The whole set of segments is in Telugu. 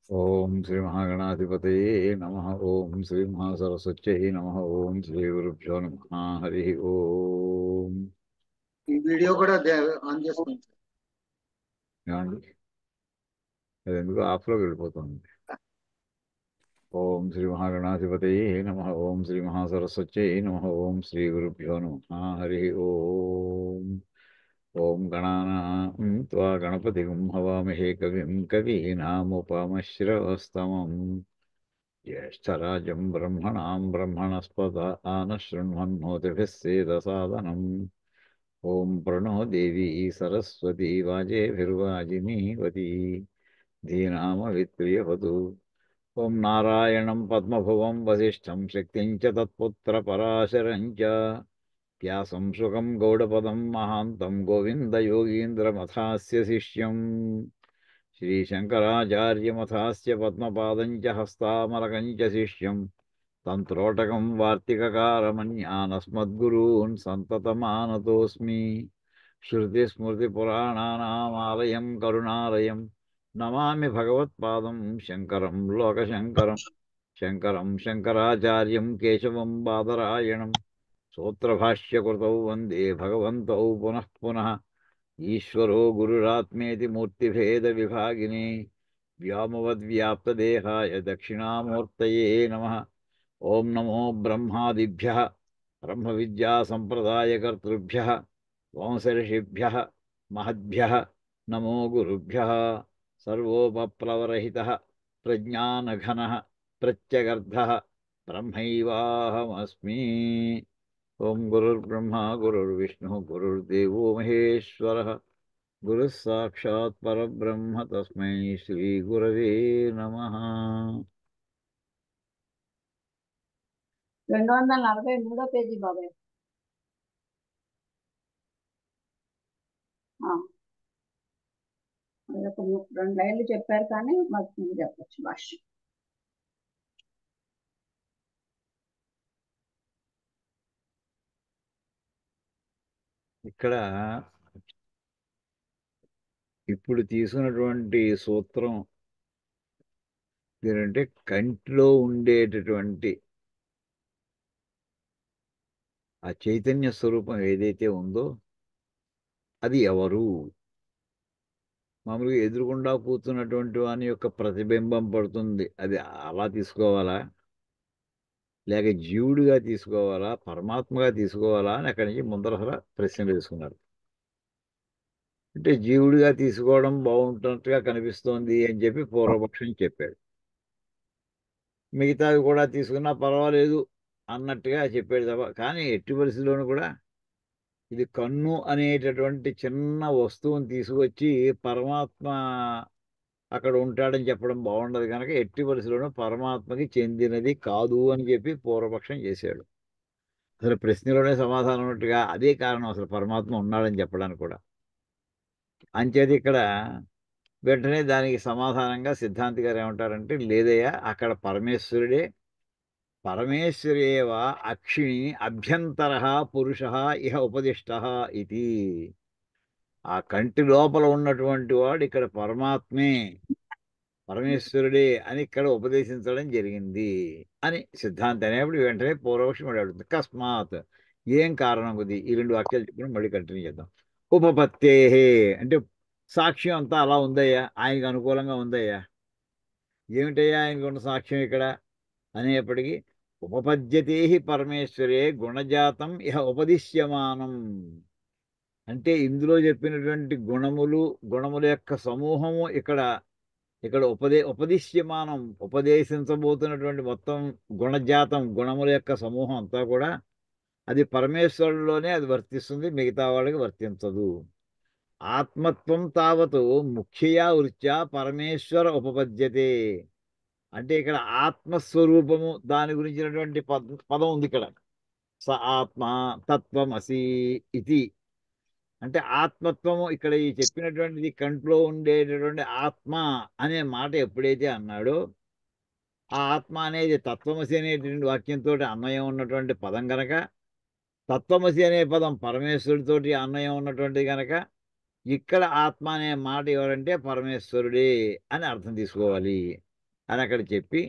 ఓం శ్రీ మహాగణాధిపతయే నమ. ఓం శ్రీ మహాసరస్వత్యై నమ. ఓం శ్రీ గురుభ్యో నమ. హరి ఓం. ఈ వీడియో కూడా ఆన్ చేసుకోండి సార్. ఏమండి, అది ఎందుకు ఆఫ్లోకి వెళ్ళిపోతుంది? ఓం శ్రీ మహాగణాధిపతయే నమ. ఓం శ్రీ మహాసరస్వత్యై నమ. ఓం శ్రీ గురుభ్యో నమ. హరి ఓం. ఓం గణానాం త్వా గణపతిం హవామహే కవిం కవీనాముపమశ్రవస్తమం జ్యేష్ఠరాజం బ్రహ్మణాం బ్రహ్మణస్పద ఆనశృణ్వన్నోతిభిः సేదసాదనం. ఓం ప్రణో దేవీ సరస్వతీ వాజేభిర్వాజినీవతి ధీనామవిత్రియవతు. ఓం నారాయణం పద్మభువం వసిష్ఠం శక్తిం చ తత్పుత్రపరాశరం చ వ్యాసం శుకం గౌడపదం మహాంతం గోవిందయోగీంద్రమథాస్య శిష్యం శ్రీశంకరాచార్యమథాస్య పద్మపాదం చ హస్తామలకం చ శిష్యం తంత్రోటకం వార్తికకారమన్యానస్మద్గురూన్ సంతతమానతోస్మి. శృతిస్మృతిపురాణానామాలయం కరుణాలయం నమామి భగవత్పాదం శంకరం లోకశంకరం. శంకరం శంకరాచార్యం కేశవం బాదరాయణం సూత్రభాష్యకృతౌ వందే భగవంతౌ పునః పునః. ఈశ్వరో గురురాత్మేతి మూర్తిభేద విభాగినే వ్యోమవద్వ్యాప్తదేహాయ దక్షిణామూర్తయే నమః. ఓం నమో బ్రహ్మాదిభ్యః బ్రహ్మ విద్యా సంప్రదాయకర్తృభ్యః వంశర్షిభ్యః మహద్భ్యః నమో గురుభ్యః. సర్వోపప్లవరహితః ప్రజ్ఞానఘనః ప్రత్యగర్ధః బ్రహ్మైవాహమస్మి. ఓం గురుర్బ్రహ్మ గురుర్విష్ణుః గురుర్దేవో మహేశ్వరः గురుः సాక్షాత్ పరబ్రహ్మ తస్మై శ్రీ గురవే నమః. 243 పేజీ బాబాయ్. అదొక 2 లైన్లు చెప్పారు కానీ మాకు ముందు చెప్పచ్చు భాష్యం. ఇక్కడ ఇప్పుడు తీసుకున్నటువంటి సూత్రం ఏంటంటే, కంటిలో ఉండేటటువంటి ఆ చైతన్య స్వరూపం ఏదైతే ఉందో అది ఎవరు? మామూలుగా ఎదురుగుండా కూర్చున్నటువంటి వాని యొక్క ప్రతిబింబం పడుతుంది, అది అలా తీసుకోవాలా, లేక జీవుడిగా తీసుకోవాలా, పరమాత్మగా తీసుకోవాలా అని అక్కడి నుంచి ముందర ప్రశ్న వేసుకున్నారు. అంటే జీవుడిగా తీసుకోవడం బాగుంటున్నట్టుగా కనిపిస్తోంది అని చెప్పి పూర్వపక్షం చెప్పాడు. మిగతావి కూడా తీసుకున్నా పర్వాలేదు అన్నట్టుగా చెప్పాడు తప్ప, కానీ ఎట్టి పరిస్థితుల్లోనూ కూడా ఇది కన్ను అనేటటువంటి చిన్న వస్తువుని తీసుకొచ్చి పరమాత్మ అక్కడ ఉంటాడని చెప్పడం బాగుండదు కనుక ఎట్టి పరిస్థితుల్లోనూ పరమాత్మకి చెందినది కాదు అని చెప్పి పూర్వపక్షం చేశాడు. అసలు ప్రశ్నలోనే సమాధానం ఉన్నట్టుగా అదే కారణం అసలు పరమాత్మ ఉన్నాడని చెప్పడానికి కూడా. అంచేది ఇక్కడ వెంటనే దానికి సమాధానంగా సిద్ధాంతి గారు ఏమంటారంటే, లేదయ్యా అక్కడ పరమేశ్వరుడే, పరమేశ్వరేవ అక్షిణి అభ్యంతర పురుష ఇహ ఉపదిష్ట ఇది. ఆ కంటి లోపల ఉన్నటువంటి వాడు ఇక్కడ పరమాత్మే, పరమేశ్వరుడే అని ఇక్కడ ఉపదేశించడం జరిగింది అని సిద్ధాంతి అనేప్పుడు వెంటనే పూర్వపక్షం అడుగుతుంది, అకస్మాత్ ఏం కారణం కొద్ది ఈ 2 వాక్యాలు చెప్పిన మళ్ళీ కంటిన్యూ చేద్దాం. ఉపపత్తేహే అంటే సాక్ష్యం అంతా అలా ఉందయ్యా, ఆయనకు అనుకూలంగా ఉందయ్యా. ఏమిటయ్యా ఆయనకు ఉన్న సాక్ష్యం ఇక్కడ అనేప్పటికీ, ఉపపద్యతే పరమేశ్వరే గుణజాతం ఇహ ఉపదిశ్యమానం. అంటే ఇందులో చెప్పినటువంటి గుణముల యొక్క సమూహము ఇక్కడ ఇక్కడ ఉపదిశ్యమానం, ఉపదేశించబోతున్నటువంటి మొత్తం గుణజాతం, గుణముల యొక్క సమూహం అంతా కూడా అది పరమేశ్వరులోనే అది వర్తిస్తుంది, మిగతా వాళ్ళకి వర్తించదు. ఆత్మత్వం తావతు ముఖ్యయా వృత్యా పరమేశ్వర ఉపపద్యతే. అంటే ఇక్కడ ఆత్మస్వరూపము దాని గురించినటువంటి పదం ఉంది ఇక్కడ. స ఆత్మ తత్వమసి ఇది. అంటే ఆత్మత్వము ఇక్కడ ఈ చెప్పినటువంటిది కంట్లో ఉండేటటువంటి ఆత్మ అనే మాట ఎప్పుడైతే అన్నాడో, ఆ ఆత్మ అనేది తత్వమసి అనేటువంటి వాక్యంతో అన్వయం ఉన్నటువంటి పదం గనక, తత్వమసి అనే పదం పరమేశ్వరుడితోటి అన్వయం ఉన్నటువంటిది కనుక, ఇక్కడ ఆత్మ అనే మాట ఎవరంటే పరమేశ్వరుడే అని అర్థం తీసుకోవాలి. అని అక్కడ చెప్పి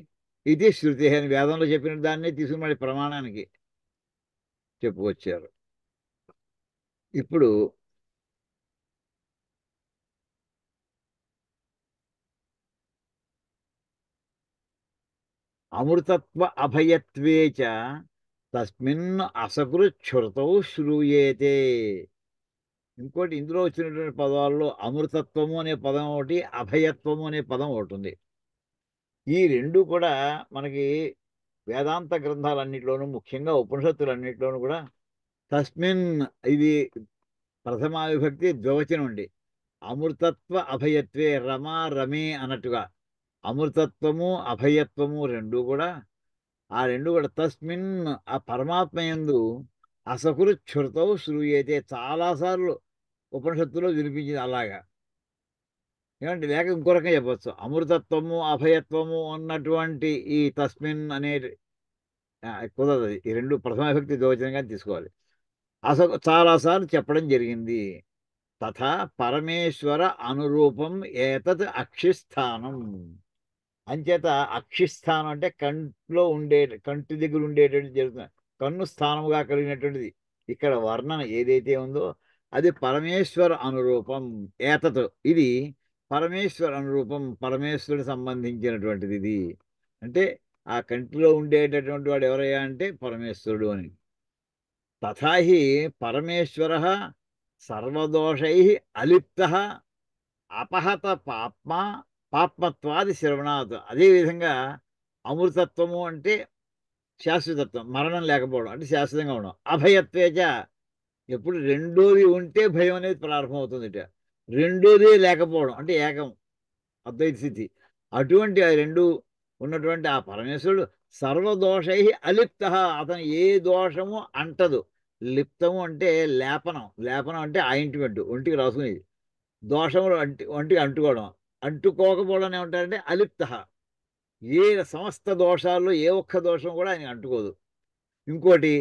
ఇది శృతి అని వేదంలో చెప్పిన దాన్ని తీసుకుని మళ్ళీ ప్రమాణానికి చెప్పుకొచ్చారు. ఇప్పుడు అమృతత్వ అభయత్వే చ తస్మిన్ అసకృచ్ఛృతౌ శ్రూయేతే. ఇంకోటి ఇందులో వచ్చినటువంటి పదాల్లో అమృతత్వము అనే పదం ఒకటి, అభయత్వము అనే పదం ఒకటి ఉంది. ఈ రెండు కూడా మనకి వేదాంత గ్రంథాలన్నింటిలోనూ, ముఖ్యంగా ఉపనిషత్తులన్నింటిలోనూ కూడా తస్మిన్, ఇది ప్రథమా విభక్తి ద్వివచనం అండి. అమృతత్వ అభయత్వే, రమా రమే అన్నట్టుగా అమృతత్వము అభయత్వము ఆ రెండు కూడా తస్మిన్, ఆ పరమాత్మ యందు అసకృచ్ఛృతౌ శ్రూయతే, చాలాసార్లు ఉపనిషత్తులో వినిపించింది అలాగా. ఏమంటే లేక ఇంకో రకంగా చెప్పచ్చు, అమృతత్వము అభయత్వము ఉన్నటువంటి ఈ తస్మిన్ అనే కుదరదు. ఈ రెండు ప్రథమ విభక్తి ద్వివచనంగా తీసుకోవాలి. చాలాసార్లు చెప్పడం జరిగింది. తథా పరమేశ్వర అనురూపం ఏతత్ అక్షిస్థానం. అంచేత అక్షిస్థానం అంటే కంటి దగ్గర ఉండేటువంటి జరుగుతుంది, కన్ను స్థానముగా కలిగినటువంటిది. ఇక్కడ వర్ణన ఏదైతే ఉందో అది పరమేశ్వర అనురూపం. ఏతత్, ఇది పరమేశ్వర అనురూపం, పరమేశ్వరుడు సంబంధించినటువంటిది ఇది. అంటే ఆ కంటిలో ఉండేటటువంటి వాడు ఎవరయ్యా అంటే పరమేశ్వరుడు అని. తథాహి పరమేశ్వర సర్వదోషై అలిప్త అపహత పాప్మత్వాది శ్రవణాత్. అదేవిధంగా అమృతత్వము అంటే శాశ్వతత్వం, మరణం లేకపోవడం అంటే శాశ్వతంగా ఉండడం. అభయత్వేచ, ఎప్పుడు రెండోది ఉంటే భయం అనేది ప్రారంభమవుతుంది. రెండోది లేకపోవడం అంటే ఏకం, అద్వైత స్థితి. అటువంటి ఆ రెండు ఉన్నటువంటి ఆ పరమేశ్వరుడు సర్వదోషై అలిప్త, అతను ఏ దోషము అంటదు. లిప్తము అంటే లేపనం, లేపనం అంటే ఆయింట్మెంట్, ఒంటికి రాసుకునేది. దోషములు ఒంటికి అంటుకోవడం, అంటుకోకపోవడం ఏమంటారంటే అలిప్త. ఏ సమస్త దోషాల్లో ఏ ఒక్క దోషం కూడా ఆయన అంటుకోదు. ఇంకోటి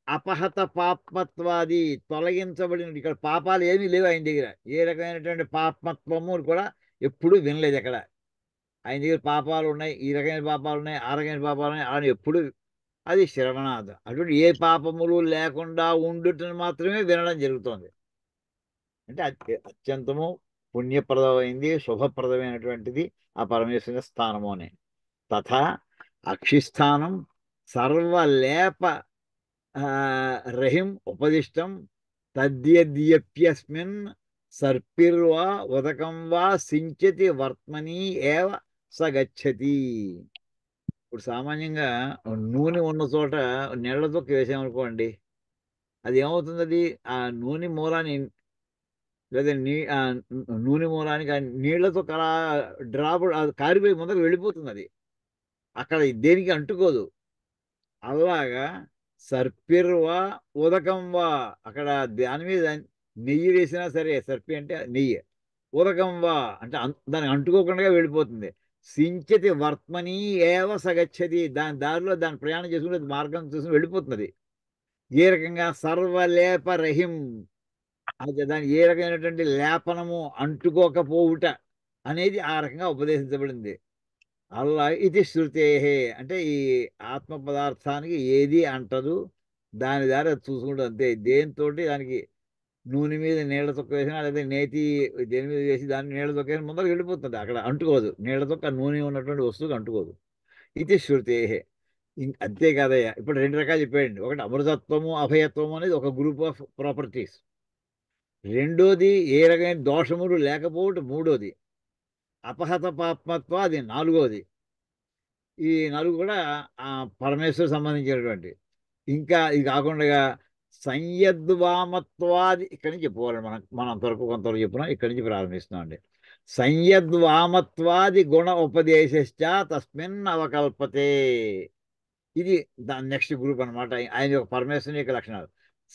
అపహత పాప్మత్వాది, తొలగించబడిన, ఇక్కడ పాపాలు ఏమీ లేవు ఆయన దగ్గర. ఏ రకమైనటువంటి పాప్మత్వము కూడా ఎప్పుడూ వినలేదు ఎక్కడ. ఆయన దగ్గర పాపాలు ఉన్నాయి, ఈ రకమైన పాపాలు ఉన్నాయి, ఆ రకమైన పాపాలు ఉన్నాయి అని ఎప్పుడు, అది శ్రవణాథ. అటువంటి ఏ పాపములు లేకుండా ఉండుటను మాత్రమే వినడం జరుగుతోంది. అంటే అత్యంతము పుణ్యప్రదమైంది, శుభప్రదమైనటువంటిది ఆ పరమేశ్వరుని స్థానము అని. తథా అక్షిస్థానం సర్వలేప రహిం ఉపదిష్టం తద్యద్యప్యస్మిన్ సర్పిర్వా ఉదకం వా సించతి వర్త్మని ఏవ స గచ్చతి. ఇప్పుడు సామాన్యంగా నూనె ఉన్న చోట నీళ్లతో వేసామనుకోండి, అది ఏమవుతుంది? అది ఆ నూనె మూలాన్ని, లేదా నూనె మూలానికి ఆ నీళ్లతో డ్రాప్ కారిపోయి ముందరకు వెళ్ళిపోతుంది. అది అక్కడ దేనికి అంటుకోదు. అలాగా సర్పిర్వా ఉదకం వా, అక్కడ దాని మీద నెయ్యి వేసినా సరే, సర్పి అంటే నెయ్యి, ఉదకం వా అంటే దానికి అంటుకోకుండా వెళ్ళిపోతుంది. సించతి వర్త్మని ఏవ సగచ్చతి, దాని దారిలో దాని ప్రయాణం చేసుకుని మార్గం చూసుకుని వెళ్ళిపోతుంది. ఏ రకంగా సర్వలేప రహిం, అయితే దాని ఏ రకమైనటువంటి లేపనము అంటుకోకపోవుట అనేది ఆ రకంగా ఉపదేశించబడింది. అల్లా ఇది శృతే, అంటే ఈ ఆత్మ పదార్థానికి ఏది అంటదు, దాని ద్వారా చూసుకుంటుంది అంతే. దేంతో దానికి నూనె మీద నీళ్ల తొక్క వేసినా, లేదా నేతి దేని మీద వేసి దాన్ని నీళ్ల తొక్క వేసి ముందరకు వెళ్ళిపోతుంది, అక్కడ అంటుకోదు. నీళ్ల తొక్క నూనె ఉన్నటువంటి వస్తువుకి అంటుకోదు. ఇది శృతే. అంతే కాదయ్యా, ఇప్పుడు రెండు రకాలు చెప్పాడండి. ఒకటి అమృతత్వము అభయత్వము అనేది ఒక గ్రూప్ ఆఫ్ ప్రాపర్టీస్. రెండోది ఏ రకమైన దోషములు లేకపోవటం మూడోది. అపహత పాప్మత్వ అది నాలుగోది. ఈ నాలుగు కూడా ఆ పరమేశ్వరు సంబంధించినటువంటి. ఇంకా ఇది కాకుండా సంయద్వామత్వాది, ఇక్కడి నుంచి చెప్పుకోవాలి. మనం అంతవరకు కొంతవరకు చెప్పుకున్నాం, ఇక్కడి నుంచి ప్రారంభిస్తున్నాం అండి. సంయద్వామత్వాది గుణ ఉపదేశశ్చ తస్మిన్ అవకల్పతే. ఇది దాని నెక్స్ట్ గ్రూప్ అనమాట. ఆయన యొక్క పరమేశ్వరుని యొక్క లక్షణాలు.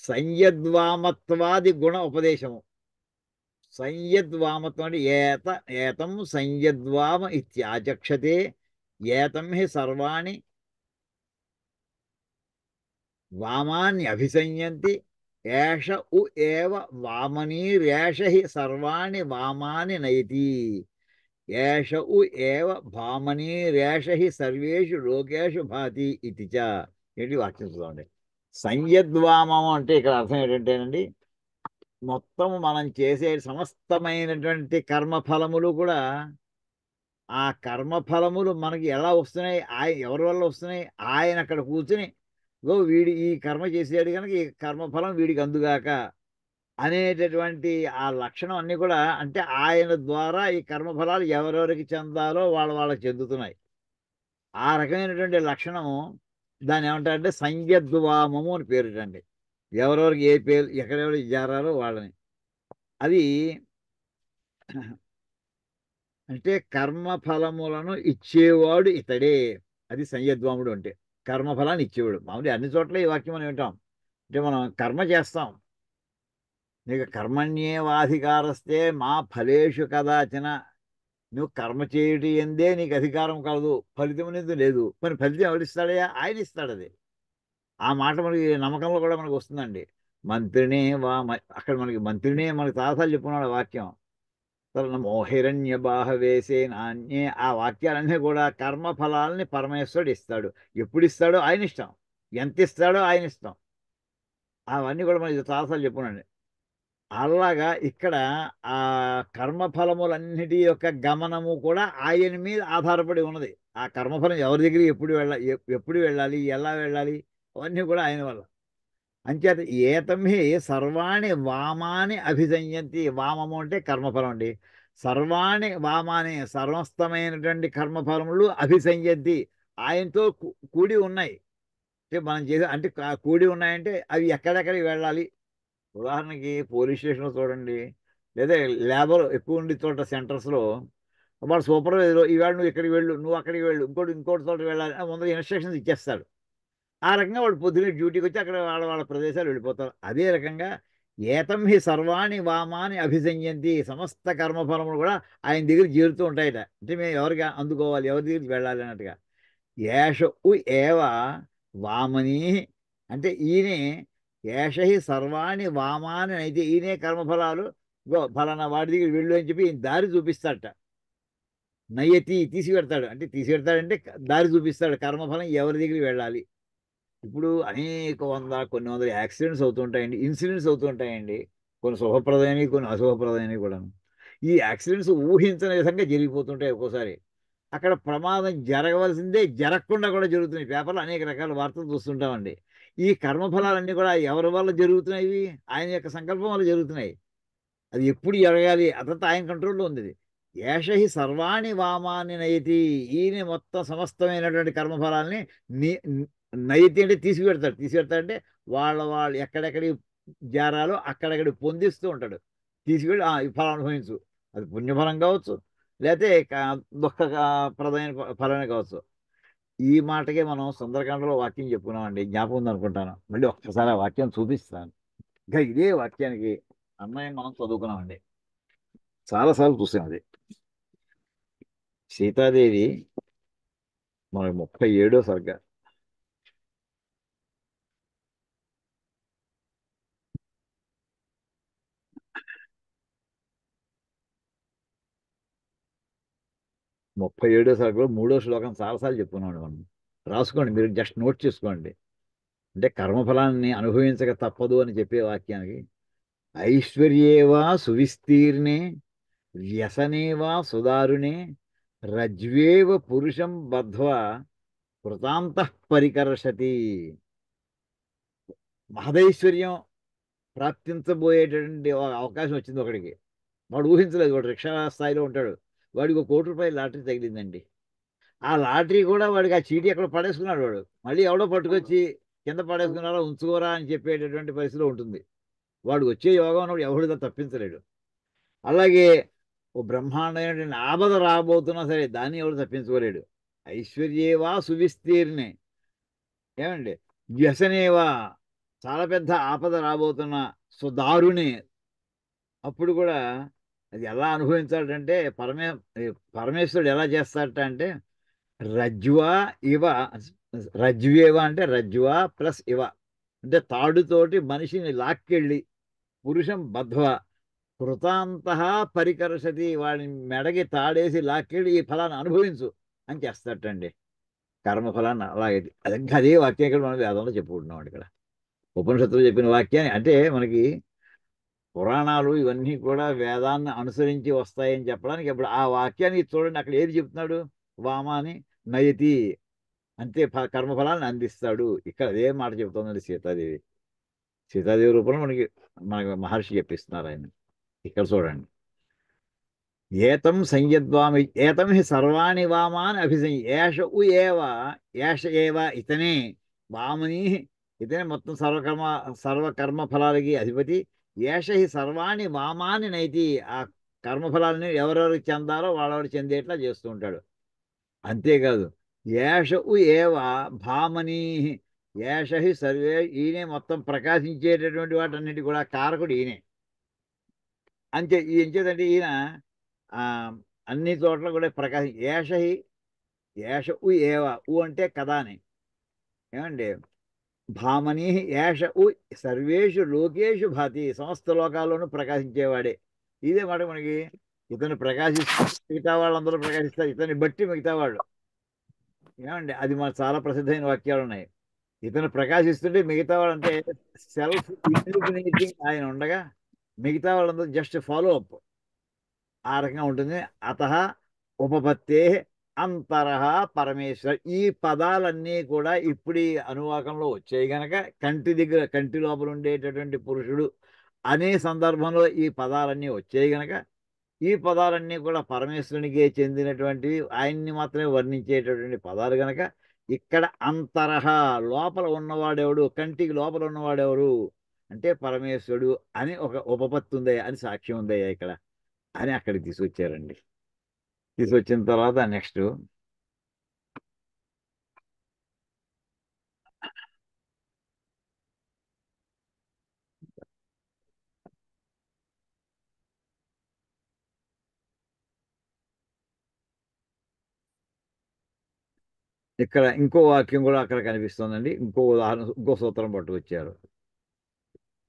సంయద్వామత్వాది గుణ ఉపదేశము. సంయద్వామత్వం అంటే ఏతం సంయద్వామ ఇత్యాచక్షతే, ఏతం హి సర్వాణి వామాన్ని అభిసంయంతి, ఏష ఉ ఏవ వామనీరేష హి సర్వాణి వామాని నయతి. ఏష ఉ ఏవ భామనీ రేష హి సర్వేషు లోకేషు భాతి ఇది చ. ఏంటి వాక్యం చూడండి. సంయద్వామం అంటే ఇక్కడ అర్థం ఏంటంటేనండి, మొత్తం మనం చేసే సమస్తమైనటువంటి కర్మఫలములు కూడా, ఆ కర్మఫలములు మనకి ఎలా వస్తున్నాయి, ఆయన ఎవరి వల్ల వస్తున్నాయి, ఆయన అక్కడ కూర్చుని వీడి ఈ కర్మ చేసాడు కనుక ఈ కర్మఫలం వీడికి అందుగాక అనేటటువంటి ఆ లక్షణం అన్ని కూడా, అంటే ఆయన ద్వారా ఈ కర్మఫలాలు ఎవరెవరికి చెందాలో వాళ్ళకి చెందుతున్నాయి. ఆ రకమైనటువంటి లక్షణము దాన్ని ఏమంటారంటే సంయద్వామము అని పేరుటండి. ఎవరెవరికి ఏ పేరు ఎక్కడెవరికి చేరారో వాళ్ళని. అది అంటే కర్మఫలములను ఇచ్చేవాడు ఇతడే. అది సంయద్వాముడు అంటే కర్మఫలాన్ని ఇచ్చేవాడు. మామూలు అన్ని చోట్ల ఈ వాక్యం మనం వింటాం. అంటే మనం కర్మ చేస్తాం. నీకు కర్మణ్యేవాధికారస్తే మా ఫలేషు కదాచన. నువ్వు కర్మ చేయటి ఎందే నీకు అధికారం కలదు, ఫలితం అనేది లేదు. మరి ఫలితం ఎవరిస్తాడయ్యా? ఆయన ఇస్తాడు. అది ఆ మాట మనకి నమ్మకంలో కూడా మనకు వస్తుందండి. మంత్రినే అక్కడ మనకి మంత్రినే మనకి చాలాసార్లు చెప్పుకున్నాడు ఆ వాక్యం. మోహిరణ్య బాహవేసే నాణ్యే. ఆ వాక్యాలన్నీ కూడా కర్మఫలాల్ని పరమేశ్వరుడు ఇస్తాడు. ఎప్పుడు ఇస్తాడో ఆయన ఇష్టం, ఎంత ఇస్తాడో ఆయన ఇష్టం. అవన్నీ కూడా మనకి చాలాసార్లు చెప్పుకున్నాండి. అలాగా ఇక్కడ ఆ కర్మఫలములన్నిటి యొక్క గమనము కూడా ఆయన మీద ఆధారపడి ఉన్నది. ఆ కర్మఫలం ఎవరి దగ్గర ఎప్పుడు వెళ్ళాలి, ఎలా వెళ్ళాలి, అవన్నీ కూడా ఆయన వల్ల. అంచేత ఏతమి సర్వాణి వామాని అభిసంయంతి. వామము అంటే కర్మఫలం అండి. సర్వాణి వామాని సమస్తమైనటువంటి కర్మఫలములు అభిసంయంతి ఆయనతో కూడి ఉన్నాయి. అంటే మనం చేసే అంటే కూడి ఉన్నాయంటే అవి ఎక్కడెక్కడికి వెళ్ళాలి. ఉదాహరణకి పోలీస్ స్టేషన్లో చూడండి, లేదా లేబర్ ఎక్కువ ఉండే చోట సెంటర్స్లో వాడు సూపర్వైజర్ ఈవేళ నువ్వు ఇక్కడికి వెళ్ళు, నువ్వు అక్కడికి వెళ్ళు, ఇంకోటి చోట వెళ్ళాలి అని ముందర ఇన్స్ట్రక్షన్స్ ఇచ్చేస్తాడు. ఆ రకంగా వాడు పొద్దున్నే డ్యూటీకి వచ్చి అక్కడ వాళ్ళ ప్రదేశాలు వెళ్ళిపోతారు. అదే రకంగా ఏతం హి సర్వాణి వామాని అభిసంయంతి. సమస్త కర్మఫలములు కూడా ఆయన దగ్గర చేరుతూ ఉంటాయట. అంటే మేము ఎవరికి అందుకోవాలి, ఎవరి దగ్గరికి వెళ్ళాలి అన్నట్టుగా. ఏష ఉ ఏవ వామని అంటే ఈయనే. ఏషహి సర్వాణి వామాని అయితే ఈయనే కర్మఫలాలు ఫలానా వాడి దగ్గర వెళ్ళు అని చెప్పి ఈయన దారి చూపిస్తాడట. నయ్యతి తీసిపెడతాడు. అంటే తీసిపెడతాడంటే దారి చూపిస్తాడు, కర్మఫలం ఎవరి దగ్గరికి వెళ్ళాలి. ఇప్పుడు కొన్ని వందల యాక్సిడెంట్స్ అవుతుంటాయండి, ఇన్సిడెంట్స్ అవుతుంటాయండి. కొన్ని శుభప్రదమైనవి, కొన్ని అశుభప్రదమైనవి కూడాను. ఈ యాక్సిడెంట్స్ ఊహించని విధంగా జరిగిపోతుంటాయి. ఒక్కోసారి అక్కడ ప్రమాదం జరగవలసిందే జరగకుండా కూడా జరుగుతున్నాయి. పేపర్లో అనేక రకాల వార్తలు చూస్తుంటామండి. ఈ కర్మఫలాలన్నీ కూడా ఎవరి వల్ల జరుగుతున్నాయి? ఆయన యొక్క సంకల్పం వల్ల జరుగుతున్నాయి. అది ఎప్పుడు జరగాలి అదంతా ఆయన కంట్రోల్లో ఉంది. ఏషహి సర్వాణి వామాని నయతి. ఈయన మొత్తం సమస్తమైనటువంటి కర్మఫలాల్ని నయతి అంటే తీసిపెడతాడంటే వాళ్ళు ఎక్కడెక్కడికి జారాలో అక్కడెక్కడికి పొందిస్తూ ఉంటాడు. తీసుకెళ్ళి ఈ ఫలం అనుభవించు. అది పుణ్యఫలం కావచ్చు, లేకపోతే దుఃఖప్రదమైన ఫలమే కావచ్చు. ఈ మాటకే మనం సుందరకాండలో వాక్యం చెప్పుకున్నామండి, జ్ఞాపకం ఉంది అనుకుంటాను. మళ్ళీ ఒక్కసారి ఆ వాక్యం చూపిస్తాను. ఇంకా ఇదే వాక్యానికి అన్వయం మనం చదువుకున్నామండి, చాలాసార్లు చూసాం. అది సీతాదేవి మనకి 37వ సర్గ. ముప్పై 37వ సర్గలో 3వ శ్లోకం చాలాసార్లు చెప్పుకున్నామండి మనం. రాసుకోండి, మీరు జస్ట్ నోట్ చేసుకోండి. అంటే కర్మఫలాన్ని అనుభవించక తప్పదు అని చెప్పే వాక్యానికి ఐశ్వర్యేవా సువిస్తీర్ణే వ్యసనేవా సుదారుణే రజ్వేవ పురుషం బద్ధ్వా కృతాంతః పరికర్షతి. మహదైశ్వర్యం ప్రాప్తించబోయేటటువంటి అవకాశం వచ్చింది ఒకడికి. వాడు ఊహించలేదు. వాడు రిక్షా స్థాయిలో ఉంటాడు. వాడికి ₹1,00,00,000 లాటరీ తగిలిందండి. ఆ లాటరీ కూడా వాడికి ఆ చీటీ ఎక్కడ పడేసుకున్నాడు. వాడు మళ్ళీ ఎవడో పట్టుకొచ్చి కింద పడేసుకున్నారా ఉంచుకోరా అని చెప్పేటటువంటి పరిస్థితిలో ఉంటుంది. వాడు వచ్చే యోగం ఉన్నప్పుడు ఎవడు తప్పించలేడు. అలాగే ఓ బ్రహ్మాండమైనటువంటి ఆపద రాబోతున్నా సరే దాన్ని ఎవడు తప్పించుకోలేడు. ఐశ్వర్యేవా సువిస్తీర్ణే, ఏమండి, వ్యసనేవా, చాలా పెద్ద ఆపద రాబోతున్న సుదారుణే, అప్పుడు కూడా అది ఎలా అనుభవించాలంటే పరమేశ్వరుడు ఎలా చేస్తాడట అంటే రజ్వా ఇవ. రజ్వేవ అంటే రజ్వా ప్లస్ ఇవ అంటే తాడుతోటి మనిషిని లాక్కెళ్ళి పురుషం బధ్వ కృతాంత పరికర్షతి, వాడిని మెడకి తాడేసి లాక్కెళ్ళి ఈ ఫలాన్ని అనుభవించు అని చేస్తాటండి. కర్మఫలాన్ని అలాగే అది ఇంకా అదే వాక్యం ఇక్కడ మనం వేదంలో చెప్పుకుంటున్నాం ఇక్కడ. ఉపనిషత్తులు చెప్పిన వాక్యాన్ని అంటే మనకి పురాణాలు ఇవన్నీ కూడా వేదాన్ని అనుసరించి వస్తాయని చెప్పడానికి ఇప్పుడు ఆ వాక్యాన్ని చూడండి, అక్కడ ఏది చెప్తున్నాడు? వామాని నయతి, అంతే కర్మఫలాన్ని అందిస్తాడు. ఇక్కడ అదే మాట చెబుతుందండి సీతాదేవి. సీతాదేవి రూపంలో మనకి మహర్షి చెప్పిస్తున్నారు ఆయన. ఇక్కడ చూడండి, ఏతం సంయద్వామి ఏతం హి సర్వాణి వామాన్ అభిసంయ ఏష ఉ ఏవ ఏష ఏవ ఇతనే వామని, ఇతనే మొత్తం సర్వకర్మ ఫలాలకి అధిపతి. ఏష హి సర్వాణి వామాని నైతి, ఆ కర్మఫలాలని ఎవరెవరికి చెందాలో వాళ్ళెవరు చెందేట్లా చేస్తూ ఉంటాడు. అంతేకాదు ఏష ఉ ఏవ భామని, ఏష హి సర్వే, ఈయనే మొత్తం ప్రకాశించేటటువంటి వాటన్నిటి కూడా కారకుడు ఈయనే. అంతే ఏం చేదంటే ఈయన ఆ, అన్ని చోట్ల కూడా ప్రకాశం. ఏషహి ఏష ఉ ఏవ, ఉ అంటే కదా అని, ఏమండి? భామని ఏష ఉ సర్వేషు లోకేషు భాతి, సమస్త లోకాల్లోనూ ప్రకాశించేవాడే. ఇదే మాట మనకి. ఇతను ప్రకాశిస్తూ మిగతా వాళ్ళందరూ ప్రకాశిస్తారు, ఇతన్ని బట్టి మిగతా వాళ్ళు, ఏమండి? అది మన చాలా ప్రసిద్ధమైన వాక్యాలు ఉన్నాయి. ఇతను ప్రకాశిస్తుంటే మిగతా వాళ్ళంటే సెల్ఫ్ ఇల్యూమినేటింగ్ ఆయన ఉండగా మిగతా వాళ్ళందరూ జస్ట్ ఫాలో అప్, ఆ రకంగా ఉంటుంది. అత ఉపపత్తే అంతరః పరమేశ్వర, ఈ పదాలన్నీ కూడా ఇప్పుడు ఈ అనువాకంలో వచ్చాయి గనక కంటి లోపల ఉండేటటువంటి పురుషుడు అనే సందర్భంలో ఈ పదాలన్నీ వచ్చాయి గనక ఈ పదాలన్నీ కూడా పరమేశ్వరునికే చెందినటువంటి, ఆయన్ని మాత్రమే వర్ణించేటటువంటి పదాలు గనక ఇక్కడ అంతరః, లోపల ఉన్నవాడెవడు, కంటికి లోపల ఉన్నవాడెవరు అంటే పరమేశ్వరుడు అని ఒక ఉపపత్తి ఉందయ్యా, అని సాక్ష్యం ఉందయ్యా ఇక్కడ అని అక్కడికి తీసుకొచ్చారండి. తీసుకొచ్చిన తర్వాత నెక్స్ట్ ఇక్కడ ఇంకో వాక్యం కూడా అక్కడ కనిపిస్తోందండి. ఇంకో ఉదాహరణ, ఇంకో సూత్రం పట్టుకొచ్చారు.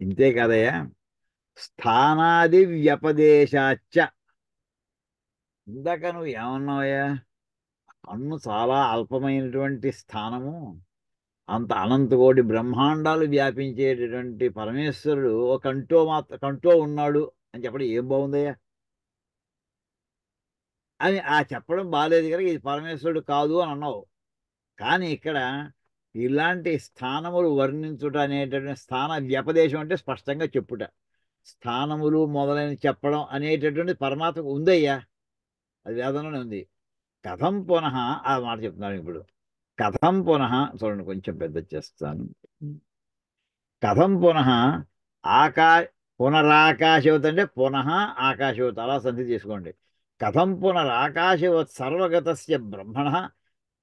ఇంతే కదయ్యా, స్థానాది వ్యపదేశాచ్చ. ఇందాక నువ్వు ఏమన్నావయ్యా? కన్ను చాలా అల్పమైనటువంటి స్థానము, అంత అనంతకోటి బ్రహ్మాండాలు వ్యాపించేటటువంటి పరమేశ్వరుడు ఒక కంటో ఉన్నాడు అని చెప్పడం ఏం బాగుందయ్యా అని ఆ చెప్పడం బాగాలేదు కనుక ఇది పరమేశ్వరుడు కాదు అని అన్నావు. కానీ ఇక్కడ ఇలాంటి స్థానములు వర్ణించుట అనేటటువంటి, స్థాన వ్యపదేశం అంటే స్పష్టంగా చెప్పుట, స్థానములు మొదలైన చెప్పడం అనేటటువంటి పరమాత్మకు ఉందయ్యా, అది వేదంలోనే ఉంది. కథం పునః, ఆ మాట చెప్తున్నాను ఇప్పుడు. కథం పునః, చూడండి కొంచెం పెద్ద చేస్తాను. కథం పునః ఆకా పునరాకాశవత్ అంటే పునః ఆకాశవత్, అలా సంధి చేసుకోండి. కథం పునరాకాశవత్ సర్వగతస్య బ్రహ్మణ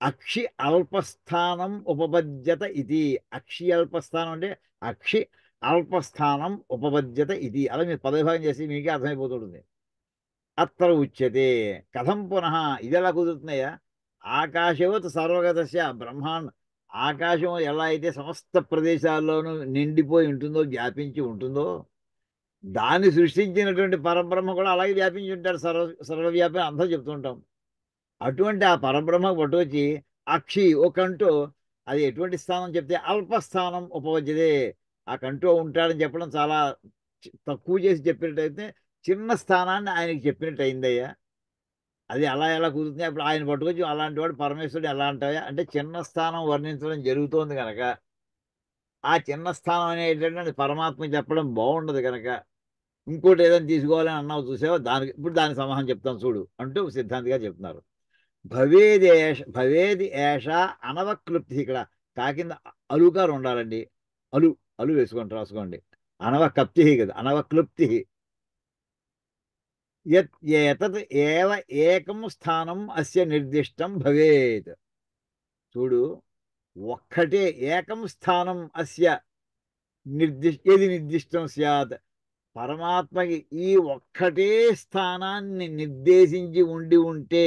అక్షి అల్పస్థానం ఉపపద్యత ఇది. అక్షి అల్పస్థానం అంటే అక్షి అల్పస్థానం ఉపపద్యత ఇది, అలా మీరు పదవిభాగం చేసి మీకే అర్థమైపోతుంటుంది. అత్ర ఉచ్యతే కథం పునః, ఇది ఎలా కుదురుతున్నాయా? ఆకాశవత్ సర్వగతస్య బ్రహ్మాండ, ఆకాశం ఎలా అయితే సమస్త ప్రదేశాల్లోనూ నిండిపోయి ఉంటుందో, వ్యాపించి ఉంటుందో, దాన్ని సృష్టించినటువంటి పరబ్రహ్మ కూడా అలాగే వ్యాపించి ఉంటారు. సర్వవ్యాపి అందరూ చెప్తుంటాం. అటువంటి ఆ పరబ్రహ్మ పట్టుకొచ్చి అక్షి ఒక కంటో, అది ఎటువంటి స్థానం చెప్తే అల్పస్థానం ఉపవజ్యదే, ఆ కంటో ఉంటాడని చెప్పడం చాలా తక్కువ చేసి చెప్పినట్టయితే చిన్న స్థానాన్ని ఆయనకి చెప్పినట్టు అయిందయ్యా. అది అలా ఎలా కుదురుతుంది? అప్పుడు ఆయన పట్టుకొచ్చి అలాంటి వాడు పరమేశ్వరుడు ఎలా అంటాయా అంటే, చిన్న స్థానం వర్ణించడం జరుగుతోంది కనుక ఆ చిన్న స్థానం అనేటటువంటి పరమాత్మ చెప్పడం బాగుండదు కనుక ఇంకోటి ఏదైనా తీసుకోవాలని అన్నావు చూసావా, దానికి ఇప్పుడు దానికి సమాధానం చెప్తాను చూడు అంటూ సిద్ధాంతిగా చెప్తున్నారు. భవేది ఏష అనవక్లుప్తి, ఇక్కడ కాకింద అలుగారు ఉండాలండి. అలు అలు వేసుకోండి, రాసుకోండి. అనవకప్తి కదా, అనవక్లుప్తి. ఏతత్ ఏవ ఏకం స్థానం అస్య నిర్దిష్టం భవేత్. చూడు, ఒక్కటే ఏకం స్థానం అస్య ఏది నిర్దిష్టం స్యాత్, పరమాత్మకి ఈ ఒక్కటే స్థానాన్ని నిర్దేశించి ఉండి ఉంటే,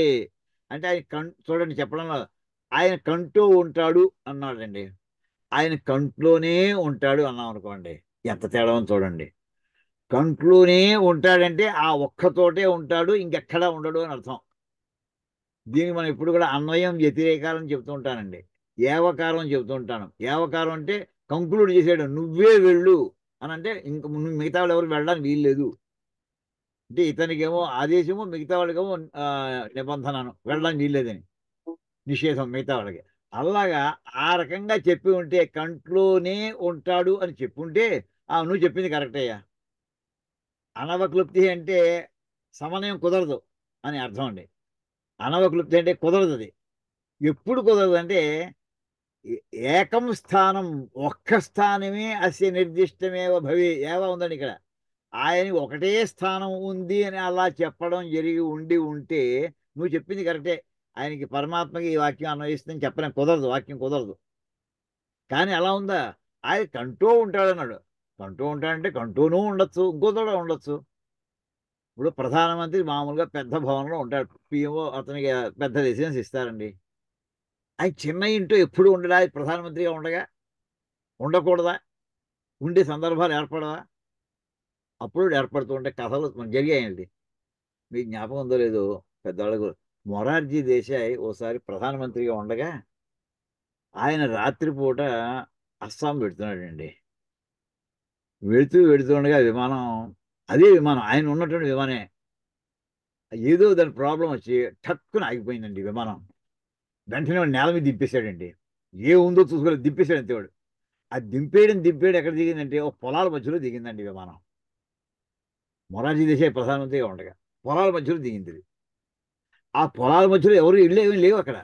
అంటే ఆయన చూడండి చెప్పడంలో, ఆయన కంటూ ఉంటాడు అన్నాడండి, ఆయన కంట్లోనే ఉంటాడు అన్నాం అనుకోండి, ఎంత తేడా ఉందో చూడండి. కంట్లోనే ఉంటాడంటే ఆ ఒక్కతోటే ఉంటాడు, ఇంకెక్కడా ఉండడు అని అర్థం. దీనికి మనం ఎప్పుడు కూడా అన్వయం వ్యతిరేకాలని చెప్తూ ఉంటానండి. ఏవకారం చెప్తూ ఉంటాను. ఏవకారం అంటే కంక్లూడ్ చేసాడు, నువ్వే వెళ్ళు అని అంటే ఇంక మిగతా వాళ్ళు ఎవరు వెళ్ళడానికి వీలు లేదు. అంటే ఇతనికేమో ఆదేశము, మిగతా వాళ్ళకేమో నిబంధనను వెళ్ళడానికి వీల్లేదని, నిషేధం మిగతా వాళ్ళకి. అలాగా ఆ రకంగా చెప్పి ఉంటే కంట్లోనే ఉంటాడు అని చెప్పుంటే నువ్వు చెప్పింది కరెక్టయ్యా. అనవక్లుప్తి అంటే సమన్వయం కుదరదు అని అర్థం అండి. అనవక్లుప్తి అంటే కుదరదు అది. ఎప్పుడు కుదరదు అంటే ఏకం స్థానం, ఒక్క స్థానమే అస్య నిర్దిష్టమేవ భవి ఏవ ఉందండి ఇక్కడ. ఆయనకి ఒకటే స్థానం ఉంది అని అలా చెప్పడం జరిగి ఉంటే నువ్వు చెప్పింది కరెక్టే. ఆయనకి పరమాత్మకి ఈ వాక్యం అన్వయిస్తుందని చెప్పలేం, కుదరదు, వాక్యం కుదరదు. కానీ అలా ఉందా, ఆయన కంటూ ఉంటాడన్నాడు. కంటూ ఉంటాడంటే కంటూనూ ఉండొచ్చు, ఇంకో చోట ఉండొచ్చు. ఇప్పుడు ప్రధానమంత్రి మామూలుగా పెద్ద భవనంలో ఉంటాడు, పిఎంఓ అతనికి పెద్ద రెసిడెన్స్ ఇస్తారండి. ఆయన చిన్న ఇంట్లో ఎప్పుడు ఉండడా ప్రధానమంత్రిగా ఉండగా? ఉండకూడదా? ఉండే సందర్భాలు ఏర్పడవా? అప్పుడు ఏర్పడుతూ ఉంటే కథలు మనకు జరిగాయండి. మీకు జ్ఞాపకం ఉందో లేదో, పెద్దవాళ్ళకు మొరార్జీ దేశాయ్ ఓసారి ప్రధానమంత్రిగా ఉండగా ఆయన రాత్రిపూట అస్సాం పెడుతున్నాడండి. వెడుతుండగా విమానం, అదే విమానం, ఆయన ఉన్నటువంటి విమానే, ఏదో దాని ప్రాబ్లం వచ్చి టక్కున ఆగిపోయిందండి విమానం. వెంటనే వాడు నేల మీద దింపేశాడండి. ఏ ఉందో చూసుకోలేదు, దింపేశాడు అంతే వాడు. ఆ దింపేయడం ఎక్కడ దిగిందంటే ఒక పొలాల మధ్యలో దిగిందండి విమానం. మొరార్జీ దేశాయ్ ప్రధానమంత్రిగా ఉండగా పొలాల మధ్యలో దిగింది ఇది. ఆ పొలాల మధ్యలో ఎవరు ఇళ్ళు ఏమీ లేవు అక్కడ.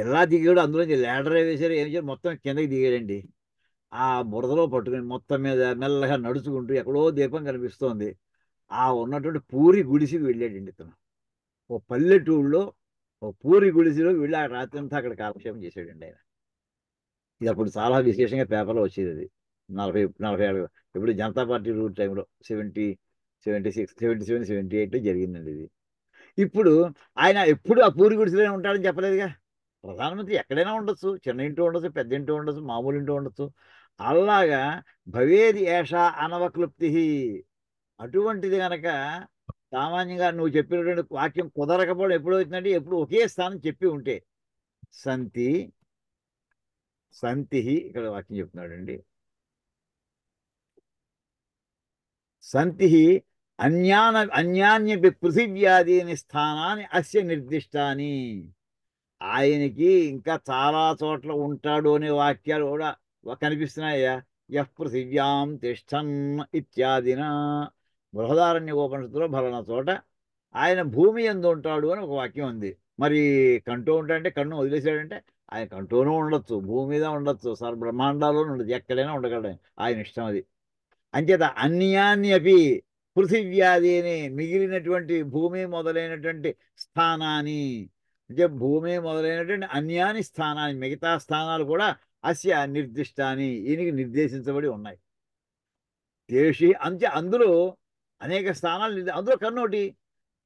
ఎలా దిగాడు, అందులో ల్యాడర్ వేశారు, ఏం చేశారు, మొత్తం కిందకి దిగాడండి. ఆ బురదలో పట్టుకుని మొత్తం మీద మెల్లగా నడుచుకుంటూ ఎక్కడో దీపం కనిపిస్తోంది, ఉన్నటువంటి పూరి గుడిసికి వెళ్ళాడండి ఇతను. ఓ పల్లెటూళ్ళలో ఓ పూరి గుడిసిలోకి వెళ్ళి ఆ రాత్రి అంతా అక్కడ కాలక్షేపం చేశాడండి ఆయన. ఇది అప్పుడు చాలా విశేషంగా పేపర్లో వచ్చేది అది. 40 47 ఇప్పుడు జనతా పార్టీ రూల్ టైంలో 77 78 జరిగిందండి ఇది. ఇప్పుడు ఆయన ఎప్పుడు ఆ పూరి గుడిసెలోనే ఉంటాడని చెప్పలేదుగా. ప్రధానమంత్రి ఎక్కడైనా ఉండొచ్చు, చిన్న ఇంటో ఉండొచ్చు, పెద్ద ఇంటో ఉండొచ్చు, మామూలు ఇంటో ఉండొచ్చు. అలాగా భవేది ఏష అనవక్లుప్తి. అటువంటిది గనక సామాన్యంగా నువ్వు చెప్పినటువంటి వాక్యం కుదరకపోవడం ఎప్పుడు అవుతుందంటే ఎప్పుడు ఒకే స్థానం చెప్పి ఉంటే. సంతి సంతి ఇక్కడ వాక్యం చెప్తున్నాడండి. సంతి అన్యాన్యపి పృథివ్యాదీని స్థానాన్ని అస్య నిర్దిష్టాని. ఆయనకి ఇంకా చాలా చోట్ల ఉంటాడు అనే వాక్యాలు కూడా కనిపిస్తున్నాయా. యః పృథివ్యాం తిష్టన్ ఇత్యాదిన. బృహదారణ్యకోపనిషత్తులో ఫలానా చోట ఆయన భూమి యందు ఉంటాడు అని ఒక వాక్యం ఉంది. మరి కంటూ ఉంటాడంటే కన్ను వదిలేశాడంటే ఆయన కంటూనూ ఉండొచ్చు, భూమి మీద ఉండొచ్చు, బ్రహ్మాండాల్లోనూ ఉండొచ్చు, ఎక్కడైనా ఉండగలడు ఆయన ఇష్టం అది. అంచేత అన్యాన్యపి పృథివ్యాధిని, మిగిలినటువంటి భూమి మొదలైనటువంటి స్థానాన్ని, అంటే భూమి మొదలైనటువంటి అన్యాని స్థానాన్ని, మిగతా స్థానాలు కూడా అస్య నిర్దిష్టాన్ని, ఈయనకి నిర్దేశించబడి ఉన్నాయి. తేషి అంతే, అందులో అనేక స్థానాలు అందులో కన్నోటి.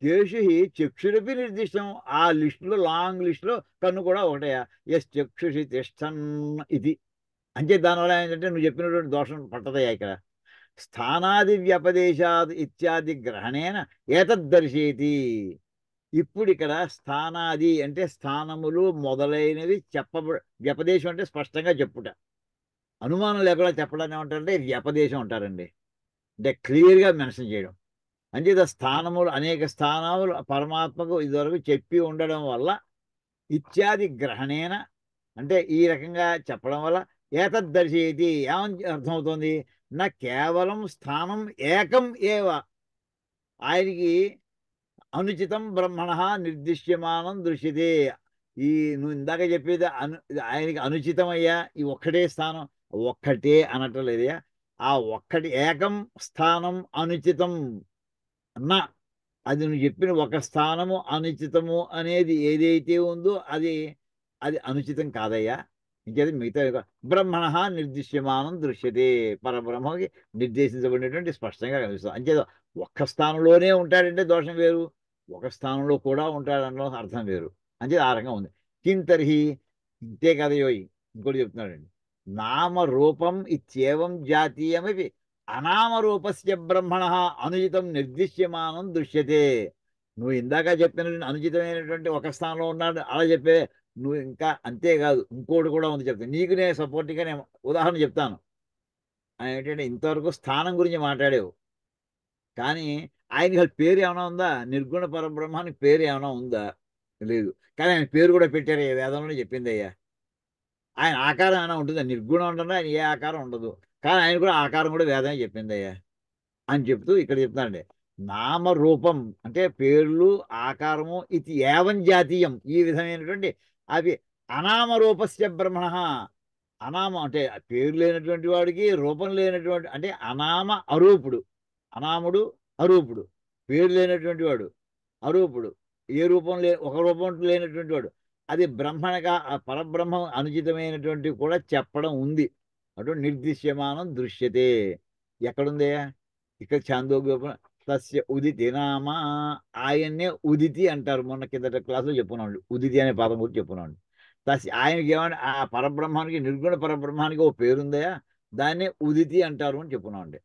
తేషి చక్షురపి నిర్దిష్టం. ఆ లిస్టులో, లాంగ్ లిస్టులో కన్ను కూడా ఒకటయా. ఎస్ చక్షుషి తిష్టన్ ఇది. అంటే దానివల్ల ఏంటంటే నువ్వు చెప్పినటువంటి దోషం పట్టదయ్యా ఇక్కడ. స్థానాది వ్యపదేశాద్ ఇత్యాది గ్రహణేన ఏతద్దర్శేతి. ఇప్పుడు ఇక్కడ స్థానాది అంటే స్థానములు మొదలైనవి వ్యపదేశం అంటే స్పష్టంగా చెప్పుట, అనుమానం లేకుండా చెప్పడాన్ని ఏమంటారంటే వ్యపదేశం అంటారండి. అంటే క్లియర్గా మెన్షన్ చేయడం. అంచేత స్థానములు, అనేక స్థానములు పరమాత్మకు ఇదివరకు చెప్పి ఉండడం వల్ల ఇత్యాది గ్రహణేన, అంటే ఈ రకంగా చెప్పడం వల్ల ఏతద్దర్శయతి ఏమని అర్థమవుతుంది. నా కేవలం స్థానం ఏకం ఏవ, ఆయనకి అనుచితం బ్రహ్మణ నిర్దిశ్యమానం దృశ్యతే. ఈ నువ్వు ఇందాక చెప్పేది ఆయనకి అనుచితమయ్యా, ఈ ఒక్కటే స్థానం, ఒక్కటే అనట్లేదయ్యా. ఆ ఒక్కటి ఏకం స్థానం అనుచితం అన్నా, అది నువ్వు చెప్పిన ఒక స్థానము అనుచితము అనేది ఏదైతే ఉందో అది అది అనుచితం కాదయ్యా. ఇంకేది మిగతా బ్రహ్మణ నిర్దిశ్యమానం దృశ్యతే, పరబ్రహ్మకి నిర్దేశించబడినటువంటి స్పష్టంగా కనిపిస్తుంది. అంచేత ఒక్క స్థానంలోనే ఉంటాడంటే దోషం వేరు, ఒక స్థానంలో కూడా ఉంటాడన్న అర్థం వేరు. అంచేది ఆ రకంగా ఉంది. కింతర్హి, ఇంతే కదయోయి. ఇంకోటి చెప్తున్నాడండి. నామ రూపం ఇత్యేవం జాతీయమవి అనామరూపస్య బ్రహ్మణ అనుచితం నిర్దిశ్యమానం దృశ్యతే. నువ్వు ఇందాక చెప్పిన అనుచితమైనటువంటి ఒక స్థానంలో ఉన్నాడు అలా చెప్పే, నువ్వు ఇంకా అంతేకాదు ఇంకోటి కూడా ఉంది చెప్తాను నీకు. నేను సపోర్ట్గా నేను ఉదాహరణ చెప్తాను. ఏంటంటే ఇంతవరకు స్థానం గురించి మాట్లాడేవు, కానీ ఆయనకి అసలు పేరు ఏమైనా ఉందా? నిర్గుణ పరబ్రహ్మానికి పేరు ఏమైనా ఉందా? లేదు. కానీ ఆయన పేరు కూడా పెట్టారు, ఏ వేదంలోనే చెప్పింది అయ్యా. ఆయన ఆకారం ఏమైనా ఉంటుందా? నిర్గుణం ఉంటుంది, ఆయన ఏ ఆకారం ఉండదు. కానీ ఆయన కూడా ఆకారం కూడా వేదమే చెప్పింది అయ్యా అని చెప్తూ ఇక్కడ చెప్తానండి. నామరూపం అంటే పేర్లు ఆకారము ఇది ఏవం జాతీయం, ఈ విధమైనటువంటి అవి అనామరూపస్య బ్రహ్మణ. అనామం అంటే పేరు లేనటువంటి వాడికి రూపం లేనటువంటి అంటే అనామ అరూపుడు. అనాముడు అరూపుడు, పేరు లేనటువంటి వాడు అరూపుడు, ఏ రూపం ఒక రూపం లేనటువంటి వాడు. అది బ్రహ్మణగా ఆ పరబ్రహ్మం అనుచితమైనటువంటి కూడా చెప్పడం ఉంది. అటువంటి నిర్దిశ్యమానం దృశ్యతే. ఎక్కడుందే? ఇక్కడ ఛాందోగ్యోప తస్య ఉదితి నామా. ఆయన్నే ఉదితి అంటారు. మొన్న కిందట క్లాసులో చెప్పుకున్నాడు, ఉదితి అనే పదం గురించి చెప్పుకున్నాడు. ఆయనకి ఏమన్నా ఆ పరబ్రహ్మానికి నిర్గుణ పరబ్రహ్మానికి ఓ పేరుందయా, దాన్నే ఉదితి అంటారు అని చెప్పుకున్నామండి.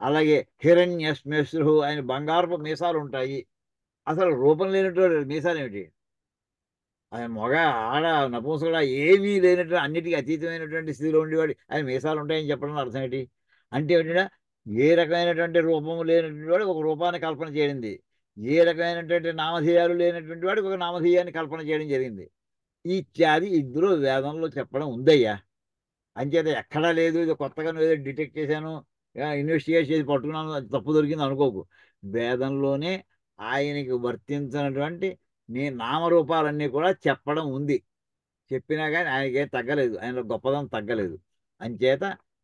అలాగే హిరణ్యశ్మశ్రు, ఆయన బంగారపు మీసాలు ఉంటాయి. అసలు రూపం లేనటువంటి మీసాలు ఏమిటి? ఆయన మొగ ఆడ నపుంసకుడా ఏమీ లేనటువంటి అన్నిటికీ అతీతమైనటువంటి స్థితిలో ఉండేవాడు ఆయన మీసాలు ఉంటాయని చెప్పడం అర్థం ఏంటి? అంటే ఏంటంటే ఏ రకమైనటువంటి రూపము లేనటువంటి వాడు ఒక రూపాన్ని కల్పన చేయడింది, ఏ రకమైనటువంటి నామధేయాలు లేనటువంటి వాడికి ఒక నామధేయాన్ని కల్పన చేయడం జరిగింది. ఇత్యాది ఇందులో వేదంలో చెప్పడం ఉందయ్యా. అంచేత ఎక్కడా లేదు, ఇది కొత్తగా ఏదో డిటెక్ట్ చేశాను, ఇన్వెస్టిగేట్ చేసి పట్టుకున్నాను, అది తప్పు దొరికింది అనుకోకు. వేదంలోనే ఆయనకి వర్తించినటువంటి నామరూపాలన్నీ కూడా చెప్పడం ఉంది. చెప్పినా కానీ ఆయనకేం తగ్గలేదు, ఆయనలో గొప్పదనం తగ్గలేదు. అంచేత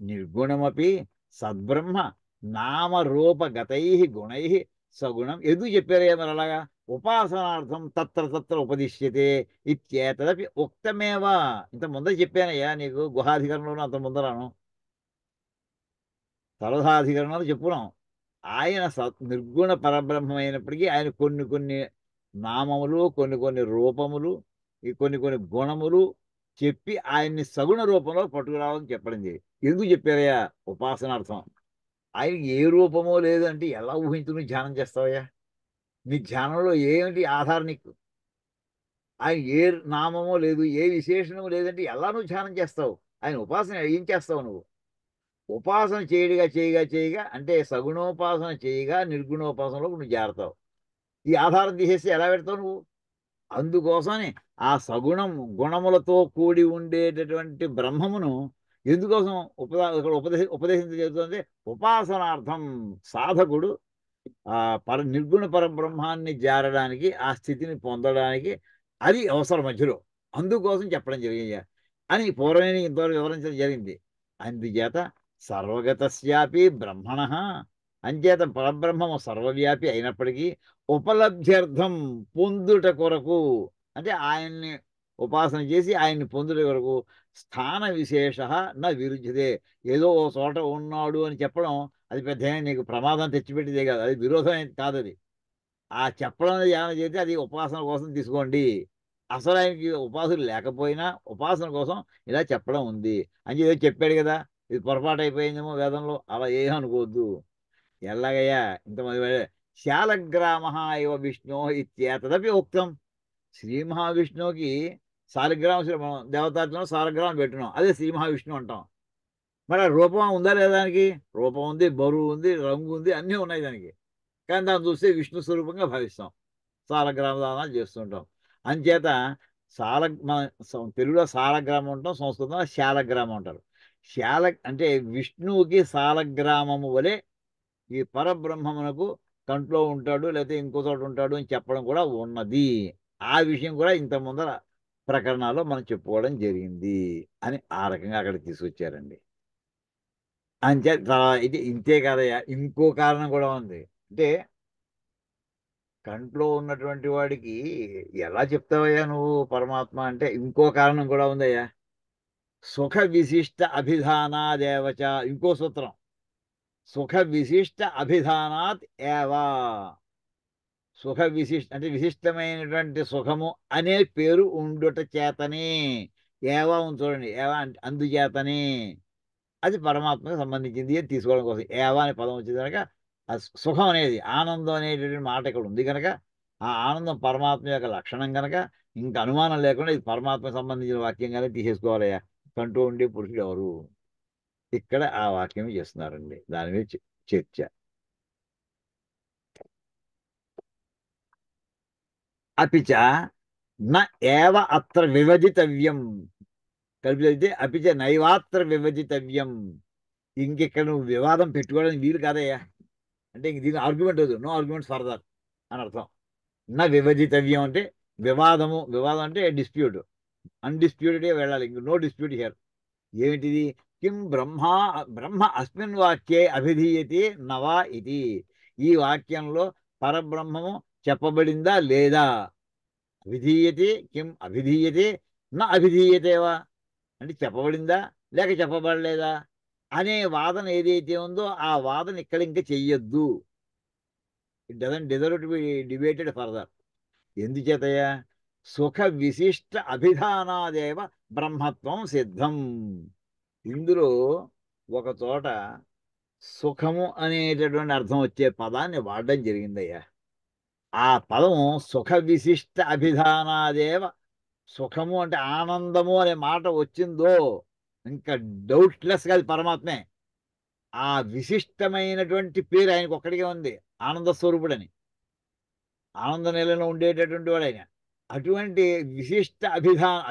నిర్గుణమపి సద్బ్రహ్మ నామరూపగతై గుణై సగుణం ఎందుకు చెప్పారయ్యా మరి అలాగా? ఉపాసనార్థం తత్ర తత్ర ఉపదిశ్యతే ఇత్యేతదపి ఉక్తమేవా. ఇంత ముందర చెప్పానయ్యా నీకు, గుహాధికరణంలో అంత ముందరాను సర్వధాధికరణాలు చెప్పున్నాం. ఆయన నిర్గుణ పరబ్రహ్మం అయినప్పటికీ ఆయన కొన్ని కొన్ని నామములు, కొన్ని కొన్ని రూపములు, ఈ కొన్ని కొన్ని గుణములు చెప్పి ఆయన్ని సగుణ రూపంలో పట్టుకురావాలని చెప్పడం జరిగింది. ఎందుకు చెప్పారయ్యా? ఉపాసనార్థం. ఆయనకి ఏ రూపమో లేదంటే ఎలా ఊహించు నువ్వు ధ్యానం చేస్తావయ్యా? నీ ధ్యానంలో ఏమిటి ఆధారం నీకు? ఆయన ఏ నామమో లేదు, ఏ విశేషణము లేదంటే ఎలా నువ్వు ధ్యానం చేస్తావు? ఆయన ఉపాసన ఏం చేస్తావు నువ్వు? ఉపాసన చేయగా చేయగా చేయగా అంటే సగుణోపాసన చేయగా నిర్గుణోపాసనలో నువ్వు చేరతావు. ఈ ఆధారం తీసేసి ఎలా పెడతావు నువ్వు? అందుకోసమని ఆ సగుణం గుణములతో కూడి ఉండేటటువంటి బ్రహ్మమును ఎందుకోసం ఇక్కడ ఉపదేశించ జరుగుతుంది? ఉపాసనార్థం. సాధకుడు ఆ నిర్గుణ పరబ్రహ్మాన్ని చేరడానికి, ఆ స్థితిని పొందడానికి అది అవసరం మధ్యలో. అందుకోసం చెప్పడం జరిగింది అని పూర్వమే ఇంతవరకు వివరించడం జరిగింది. అందుచేత సర్వగతస్యాపి బ్రహ్మణ, అంచేత పరబ్రహ్మము సర్వవ్యాపి అయినప్పటికీ ఉపలబ్ధ్యర్థం పొందుట కొరకు, అంటే ఆయన్ని ఉపాసన చేసి ఆయన్ని పొందుట కొరకు స్థాన విశేష నా విరుద్ధదే. ఏదో ఓ చోట ఉన్నాడు అని చెప్పడం అది పెద్ద నీకు ప్రమాదం తెచ్చిపెట్టేదే కాదు, అది విరోధం కాదు. అది ఆ చెప్పడం అనేది ఏమైనా చేస్తే అది ఉపాసన కోసం తీసుకోండి. అసలు ఆయనకి ఉపాసన లేకపోయినా ఉపాసన కోసం ఇలా చెప్పడం ఉంది అని ఏదో చెప్పాడు కదా, ఇది పొరపాటు అయిపోయిందేమో వేదంలో, అలా ఏమనుకోవద్దు. ఎలాగయ్యా ఇంతమంది శాలగ్రామ ఇవ విష్ణు ఇత్యేతదపి ఉక్తం. శ్రీ మహావిష్ణువుకి మనం దేవతార్చనలో సాలగ్రామం పెట్టున్నాం, అదే శ్రీ మహావిష్ణువు అంటాం. మరి ఆ రూపం ఉందా లేదా? దానికి రూపం ఉంది, బరువు ఉంది, రంగు ఉంది, అన్నీ ఉన్నాయి దానికి. కానీ దాన్ని చూస్తే విష్ణు స్వరూపంగా భావిస్తాం, సాలగ్రామ దానాలు చేస్తుంటాం. అంచేత మన తెలుగులో సాలగ్రామం ఉంటాం, సంస్కృతంలో శాలగ్రామం అంటారు. అంటే విష్ణువుకి సాలగ్రామము వలె ఈ పరబ్రహ్మమునకు కంట్లో ఉంటాడు, లేకపోతే ఇంకో చోట ఉంటాడు అని చెప్పడం కూడా ఉన్నది. ఆ విషయం కూడా ఇంత ముందర ప్రకరణాల్లో మనం చెప్పుకోవడం జరిగింది అని ఆ రకంగా అక్కడ తీసుకొచ్చారండి. అంతే. ఇది ఇంతే కాదయ్యా, ఇంకో కారణం కూడా ఉంది. అంటే కంట్లో ఉన్నటువంటి వాడికి ఎలా చెప్తావయ్యా నువ్వు పరమాత్మ అంటే? ఇంకో కారణం కూడా ఉందయ్యా. సుఖ విశిష్ట అభిధానాదేవచ. ఇంకో సూత్రం, సుఖ విశిష్ట అభిధానాత్ ఏవా. సుఖ విశిష్ట అంటే విశిష్టమైనటువంటి సుఖము అనే పేరు ఉండుట చేతనే. ఏవా ఉంది చూడండి, ఏవా అంటే అందుచేతనే. అది పరమాత్మకు సంబంధించింది అని తీసుకోవడం కోసం ఏవా అనే పదం వచ్చింది కనుక ఆ సుఖం అనేది ఆనందం అనేటటువంటి మాట ఇక్కడ ఉంది కనుక ఆ ఆనందం పరమాత్మ యొక్క లక్షణం కనుక ఇంకా అనుమానం లేకుండా ఇది పరమాత్మకు సంబంధించిన వాక్యంగానే తీసేసుకోవాలయ్యా. కంటూ ఉండే పురుషుడు ఎవరు? ఇక్కడ ఆ వాక్యం చేస్తున్నారండి. దాని మీద చర్చ. అపిచ న ఏవ అత్ర విభజితవ్యం. కలిపి చదివితే అపిచ నైవాత్ర విభజితవ్యం. ఇంకెక్కడ నువ్వు వివాదం పెట్టుకోవడానికి వీలు కాదయ్యా. అంటే ఇంక దీని ఆర్గ్యుమెంట్ వద్దు, నో ఆర్గ్యుమెంట్స్ ఫర్దర్ అని అర్థం. నా విభజితవ్యం అంటే వివాదం అంటే డిస్ప్యూట్, అన్డిస్ప్యూటెడ్గా వెళ్ళాలి, ఇంక నో డిస్ప్యూట్ హియర్. ఏమిటిది? కిం బ్రహ్మ అస్మిన్ వాక్యే అభిధీయతే నవా ఇది. ఈ వాక్యంలో పరబ్రహ్మము చెప్పబడిందా లేదా? అభిధీయతే కిం అభిధీయతే నా అభిధీయతేవా అంటే చెప్పబడిందా లేక చెప్పబడలేదా అనే వాదన ఏదైతే ఉందో ఆ వాదన ఇక్కడ ఇంకా చెయ్యొద్దు. It doesn't deserve to be debated further. ఎందుచేతయా? సుఖ విశిష్ట అభిధానాదేవ బ్రహ్మత్వం సిద్ధం. ఇందులో ఒక చోట సుఖము అనేటటువంటి అర్థం వచ్చే పదాన్ని వాడడం జరిగిందయ్యా. ఆ పదం సుఖ విశిష్ట అభిధానాదేవ, సుఖము అంటే ఆనందము అనే మాట వచ్చిందో ఇంకా డౌట్లెస్గా అది పరమాత్మే. ఆ విశిష్టమైనటువంటి పేరు ఆయనకు ఒక్కడికే ఉంది, ఆనంద స్వరూపుడని. ఆనంద నిలలో ఉండేటటువంటి వాడు ఆయన. అటువంటి విశిష్ట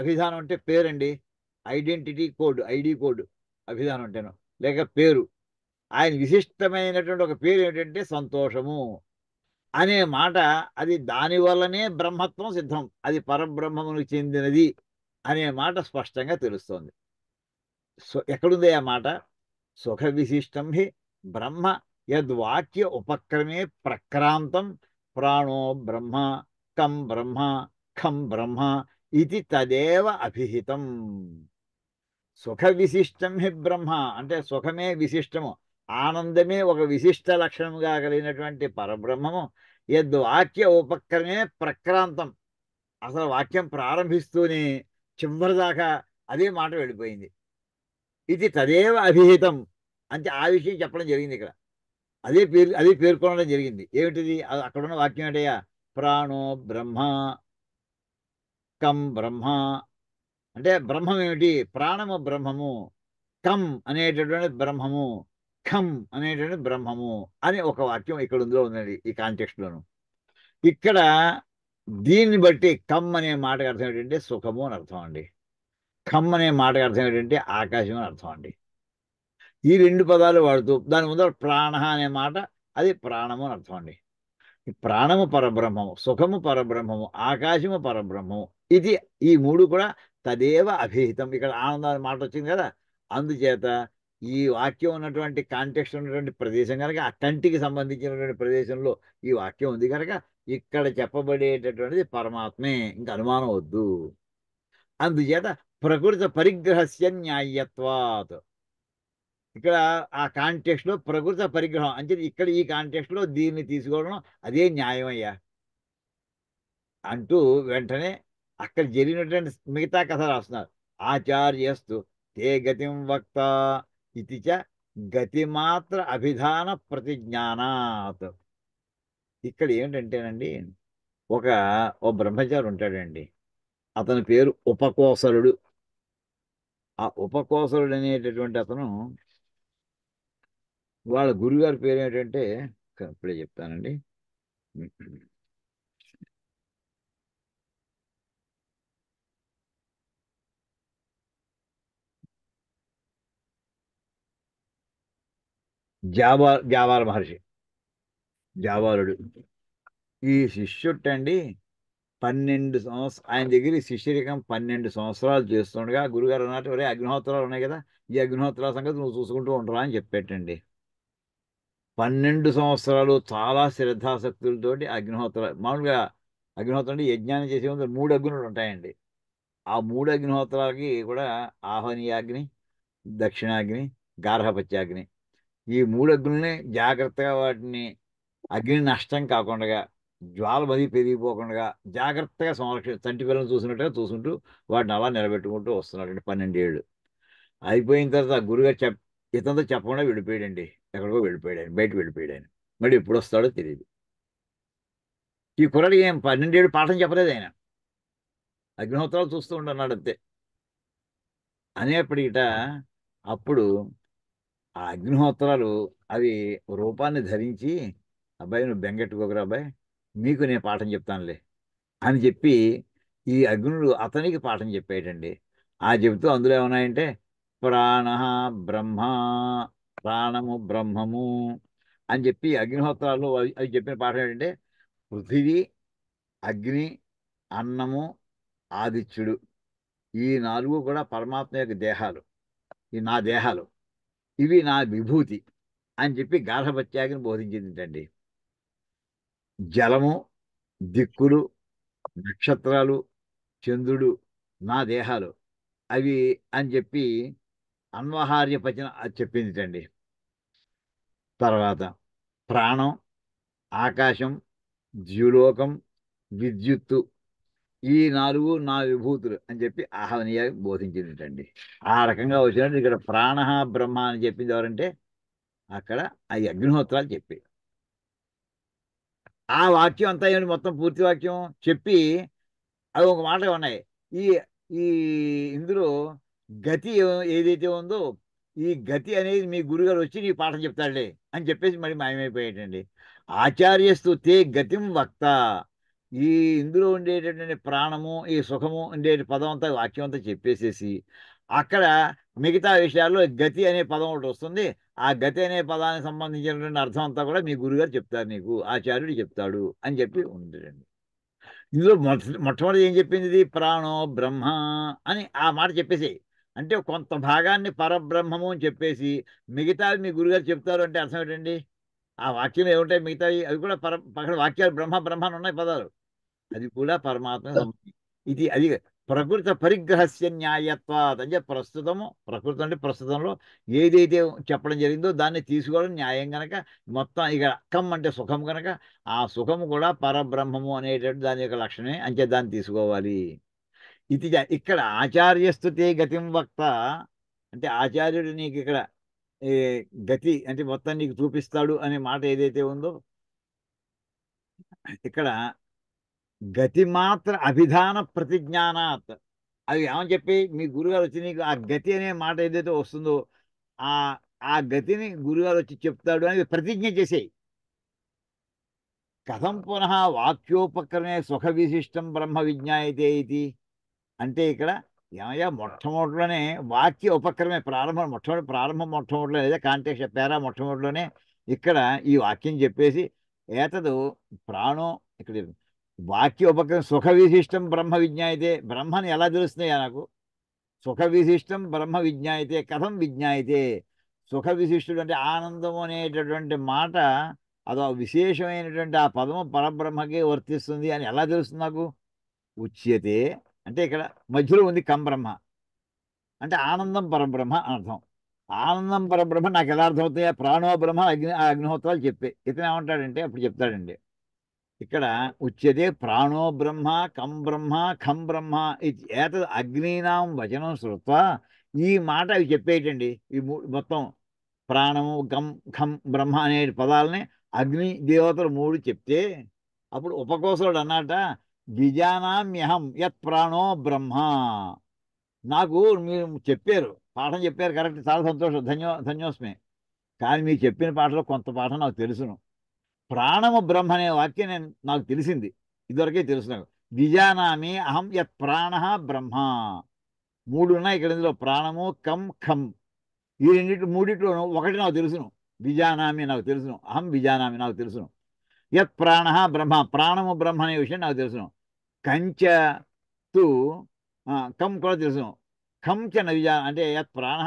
అభిధానం అంటే పేరండి, ఐడెంటిటీ కోడ్, ఐడి కోడ్. అభిధానం అంటేను లేక పేరు. ఆయన విశిష్టమైనటువంటి ఒక పేరు ఏమిటంటే సంతోషము అనే మాట. అది దాని వల్లనే బ్రహ్మత్వం సిద్ధం, అది పరబ్రహ్మమునికి చెందినది అనే మాట స్పష్టంగా తెలుస్తోంది. ఎక్కడుంది ఆ మాట? సుఖ విశిష్టం హి బ్రహ్మ యద్వాక్య ఉపక్రమే ప్రక్రాంతం ప్రాణో బ్రహ్మ కం బ్రహ్మ ఖం బ్రహ్మ ఇది తదేవ అభిహితం. సుఖ విశిష్టం హి బ్రహ్మ అంటే సుఖమే విశిష్టము, ఆనందమే ఒక విశిష్ట లక్షణముగా కలిగినటువంటి పరబ్రహ్మము. యద్వాక్య ఉపక్రమే ప్రక్రాంతం, అసలు వాక్యం ప్రారంభిస్తూనే చివరి దాకా అదే మాట వెళ్ళిపోయింది. ఇది తదేవ అభిహితం అంటే ఆ విషయం చెప్పడం జరిగింది ఇక్కడ. అదే పేర్కొనడం జరిగింది. ఏమిటిది? అక్కడున్న వాక్యం ఏంటయ్యా? ప్రాణో బ్రహ్మ కం బ్రహ్మ అంటే బ్రహ్మం ఏమిటి? ప్రాణము బ్రహ్మము, కం అనేటటువంటి బ్రహ్మము, ఖం అనేటువంటి బ్రహ్మము అని ఒక వాక్యం ఇక్కడ ఇందులో ఉందండి ఈ కాంటెక్స్ట్లోను. ఇక్కడ దీన్ని బట్టి కమ్ అనే మాటకు అర్థం ఏంటంటే సుఖము అని అర్థం అండి. ఖమ్ అనే మాటకు అర్థం ఏంటంటే ఆకాశం అని అర్థం అండి. ఈ రెండు పదాలు వాడుతూ దాని ముందర ప్రాణ అనే మాట, అది ప్రాణము అని అర్థం అండి. ఈ ప్రాణము పరబ్రహ్మము, సుఖము పరబ్రహ్మము, ఆకాశము పరబ్రహ్మము. ఇది ఈ మూడు కూడా తదేవ అభిహితం. ఇక్కడ ఆనందం అనే మాట వచ్చింది కదా, అందుచేత ఈ వాక్యం ఉన్నటువంటి కాంటెక్స్ట్ ఉన్నటువంటి ప్రదేశం కనుక ఆ కంటికి సంబంధించినటువంటి ప్రదేశంలో ఈ వాక్యం ఉంది కనుక ఇక్కడ చెప్పబడేటటువంటిది పరమాత్మే, ఇంకా అనుమానం వద్దు. అందుచేత ప్రకృతి పరిగ్రహస్య న్యాయత్వాత్. ఇక్కడ ఆ కాంటెక్స్ట్ లో ప్రకృతి పరిగ్రహం అంటే ఇక్కడ ఈ కాంటెక్స్ట్ లో దీన్ని తీసుకోవడం అదే న్యాయమయ్యా అంటూ వెంటనే అక్కడ జరిగినటువంటి మిగతా కథ రాస్తున్నారు. ఆచార్యస్తు తే గతిం వక్త ఇది చ గతిమాత్ర అభిధాన ప్రతిజ్ఞానాత్. ఇక్కడ ఏమిటంటేనండి, ఓ బ్రహ్మచారి ఉంటాడండి, అతని పేరు ఉపకోసరుడు. ఆ ఉపకోసరుడు అనేటటువంటి అతను వాళ్ళ గురుగారి పేరు ఏంటంటే ఇప్పుడే చెప్తానండి. జాబాల మహర్షి, జాబాలుడు. ఈ శిష్యుట్టండి 12 సంవత్సరాలు ఆయన దగ్గర ఈ శిష్యరికం 12 సంవత్సరాలు చేస్తుండగా గురుగారు అన్నట్టు ఒరే అగ్నిహోత్రాలు ఉన్నాయి కదా, ఈ అగ్నిహోత్రాల సంగతి నువ్వు చూసుకుంటూ ఉండరా అని చెప్పేటండి. 12 సంవత్సరాలు చాలా శ్రద్ధాశక్తులతోటి మామూలుగా అగ్నిహోత్రం అంటే యజ్ఞాన్ని చేసే ముందు 3 అగ్నులు ఉంటాయండి. ఆ 3 అగ్నిహోత్రాలకి కూడా ఆహ్వనీయాగ్ని, దక్షిణాగ్ని, గార్హపత్యాగ్ని, ఈ 3 అగ్నుల్ని జాగ్రత్తగా వాటిని అగ్ని నష్టం కాకుండా, జ్వాల బది పెరిగిపోకుండా జాగ్రత్తగా చంటి పిల్లలు చూసినట్టుగా చూసుకుంటూ వాటిని అలా నిలబెట్టుకుంటూ వస్తున్నాడు 12 ఏళ్ళు. అయిపోయిన తర్వాత గురుగారు ఇతనితో చెప్పకుండా వెళ్ళిపోయాడండి. ఎక్కడికో వెళ్ళిపోయాడు ఆయన, బయటకు వెళ్ళిపోయాడు ఆయన. మళ్ళీ ఎప్పుడు వస్తాడో తెలియదు. ఈ కుర్రాడు ఏం 12 ఏళ్ళు పాఠం చెప్పలేదు ఆయన. అగ్నిహోత్రాలు చూస్తూ ఉంటున్నాడు అంతే. అనేప్పటికిట అప్పుడు ఆ అగ్నిహోత్రాలు అవి రూపాన్ని ధరించి, అబ్బాయి నువ్వు బెంగెట్టుకోకరా అబ్బాయి, మీకు నేను పాఠం చెప్తానులే అని చెప్పి ఈ అగ్నుడు అతనికి పాఠం చెప్పాడండి. ఆ చెబుతూ అందులో ఏమన్నాయంటే ప్రాణ బ్రహ్మ, ప్రాణము బ్రహ్మము అని చెప్పి అగ్నిహోత్రాలు అవి చెప్పిన పాఠం ఏంటంటే పృథివీ, అగ్ని, అన్నము, ఆదిత్యుడు, ఈ 4 కూడా పరమాత్మ యొక్క దేహాలు. ఈ నా దేహాలు, ఇవి నా విభూతి అని చెప్పి గార్హపత్యాగిని బోధించిందండి. జలము, దిక్కులు, నక్షత్రాలు, చంద్రుడు నా దేహాలు అవి అని చెప్పి అన్వహార్య పచన అది చెప్పిందిటండి. తర్వాత ప్రాణం, ఆకాశం, ద్యులోకం, విద్యుత్తు, ఈ 4 నా విభూతులు అని చెప్పి ఆహవనీయ బోధించిందిటండి. ఆ రకంగా వచ్చినట్టు ఇక్కడ ప్రాణ బ్రహ్మ అని చెప్పింది ఎవరంటే అక్కడ ఆ అగ్నిహోత్రాలు చెప్పి ఆ వాక్యం అంతా ఏమిటి మొత్తం పూర్తి వాక్యం చెప్పి అవి ఒక మాట ఉన్నాయి. ఈ ఈ ఇందులో గతి ఏదైతే ఉందో ఈ గతి అనేది మీ గురుగారు వచ్చి నీ పాఠం చెప్తాడులే అని చెప్పేసి మరి మాయమైపోయాడండి. ఆచార్యస్తు తే గతిం వక్త, ఈ ఇందులో ఉండేటటువంటి ప్రాణము ఈ సుఖము ఉండే పదం అంతా వాక్యం అంతా చెప్పేసేసి అక్కడ మిగతా విషయాల్లో గతి అనే పదం ఒకటి వస్తుంది. ఆ గతి అనే పదానికి సంబంధించినటువంటి అర్థం అంతా కూడా మీ గురుగారు చెప్తారు, నీకు ఆచార్యుడు చెప్తాడు అని చెప్పి ఉండేదండి. ఇందులో మొట్టమొదటి ఏం చెప్పింది, ఇది ప్రాణో బ్రహ్మ అని ఆ మాట చెప్పేసి, అంటే కొంత భాగాన్ని పరబ్రహ్మము అని చెప్పేసి మిగతావి మీ గురుగారు చెప్తారు అంటే అర్థం ఏంటండి? ఆ వాక్యం ఏముంటాయి మిగతావి, అవి కూడా అక్కడ వాక్యాలు బ్రహ్మ బ్రహ్మ అని ఉన్నాయి పదాలు, అది కూడా పరమాత్మ సంబంధించి. ఇది అది ప్రకృత పరిగ్రహస్య న్యాయత్వాత్ అని చెప్పి ప్రస్తుతము, ప్రకృతి అంటే ప్రస్తుతంలో ఏదైతే చెప్పడం జరిగిందో దాన్ని తీసుకోవడం న్యాయం గనక మొత్తం ఇక కమ్ అంటే సుఖం కనుక ఆ సుఖము కూడా పరబ్రహ్మము అనేటువంటి దాని యొక్క లక్షణమే, అంతే దాన్ని తీసుకోవాలి. ఇది ఇక్కడ ఆచార్యస్తుతే గతిం వక్త అంటే ఆచార్యుడు నీకు ఇక్కడ ఏ గతి అంటే మొత్తం నీకు చూపిస్తాడు అనే మాట ఏదైతే ఉందో ఇక్కడ గతి మాత్ర అభిధాన ప్రతిజ్ఞానాత్, అవి ఏమని చెప్పి మీ గురుగారు వచ్చి నీకు ఆ గతి అనే మాట ఏదైతే వస్తుందో ఆ ఆ గతిని గురుగారు వచ్చి చెప్తాడు అని ప్రతిజ్ఞ చేసేయి. కథం పునః వాక్యోపక్రమే సుఖ విశిష్టం బ్రహ్మ విజ్ఞాయతే ఇది అంటే ఇక్కడ ఏమయ్యా మొట్టమొదటిలోనే వాక్య ఉపక్రమే ప్రారంభం, మొట్టమొదటిలో లేదా కాంటెక్స్ట్ పేరా మొట్టమొదటిలోనే ఇక్కడ ఈ వాక్యం చెప్పేసి ఏతదు ప్రాణం ఇక్కడ వాక్య ఉపక్రమం సుఖ విశిష్టం బ్రహ్మ విజ్ఞాయితే, బ్రహ్మని ఎలా తెలుస్తున్నాయా నాకు, సుఖ విశిష్టం బ్రహ్మ విజ్ఞాయితే కథం విజ్ఞాయితే, సుఖ విశిష్టుడు అంటే ఆనందం అనేటటువంటి మాట అదో విశేషమైనటువంటి ఆ పదము పరబ్రహ్మకే వర్తిస్తుంది అని ఎలా తెలుస్తుంది నాకు, ఉచ్యతే అంటే ఇక్కడ మధ్యలో ఉంది కం బ్రహ్మ అంటే ఆనందం పరబ్రహ్మ అని అర్థం. ఆనందం పరబ్రహ్మ నాకు ఎలా అర్థం అవుతాయి, ప్రాణో బ్రహ్మ అగ్నిహోత్రాలు చెప్పే ఇతను ఏమంటాడంటే అప్పుడు చెప్తాడండి ఇక్కడ ఉచ్యతే ప్రాణో బ్రహ్మ కం బ్రహ్మ ఖం బ్రహ్మ ఏతద్ అగ్నీనాం వచనం శ్రుత్వా, ఈ మాట అవి చెప్పేయటండి. ఈ మొత్తం ప్రాణము గం ఖం బ్రహ్మ అనే పదాలని అగ్ని దేవతలు 3 చెప్తే అప్పుడు ఉపకోసలుడు అన్నట విజానామ్యహం యత్ ప్రాణో బ్రహ్మ, నాకు మీరు చెప్పారు పాఠం చెప్పారు కరెక్ట్, చాలా సంతోషం, ధన్యోస్మే, కానీ మీరు చెప్పిన పాటలో కొంత పాఠం నాకు తెలుసును, ప్రాణము బ్రహ్మ అనే వాక్యం నాకు తెలిసింది, ఇదివరకే తెలుసు నాకు. విజానామి అహం యత్ ప్రాణ బ్రహ్మ, 3 ఉన్నాయి ఇక్కడ, ఇందులో ప్రాణము కం ఖం ఈ మూడిట్లోనూ ఒకటి నాకు తెలుసును, విజానామి నాకు తెలుసును, అహం విజానామి నాకు తెలుసును, యత్ ప్రాణ బ్రహ్మ ప్రాణము బ్రహ్మ అనే విషయం నాకు తెలుసును, కంచ తు కం కూడా తెలుసును, కంచ నవిజా అంటే యత్ ప్రాణ,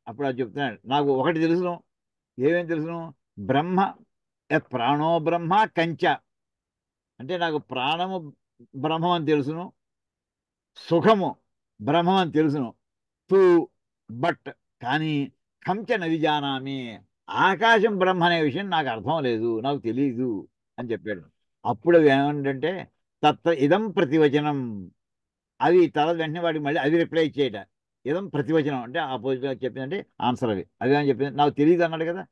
అప్పుడు అది చెప్తున్నాడు నాకు ఒకటి తెలుసును, ఏమేం తెలుసును, బ్రహ్మ యత్ ప్రాణో బ్రహ్మ కంచ అంటే నాకు ప్రాణము బ్రహ్మం అని తెలుసును, సుఖము బ్రహ్మం అని తెలుసును, తూ బట్ కానీ కంచ నవిజానామి ఆకాశం బ్రహ్మ అనే విషయం నాకు అర్థం లేదు, నాకు తెలియదు అని చెప్పాడు. అప్పుడు అవి ఏమంటే తత్ర ఇదం ప్రతివచనం, అవి తర్వాత వెంటనే వాడికి మళ్ళీ అవి రిప్లై ఇచ్చేయట, ఇదం ప్రతివచనం అంటే ఆపోజిట్ చెప్పిందంటే ఆన్సర్ అవి అని చెప్పింది. నాకు తెలియదు అన్నాడు కదా.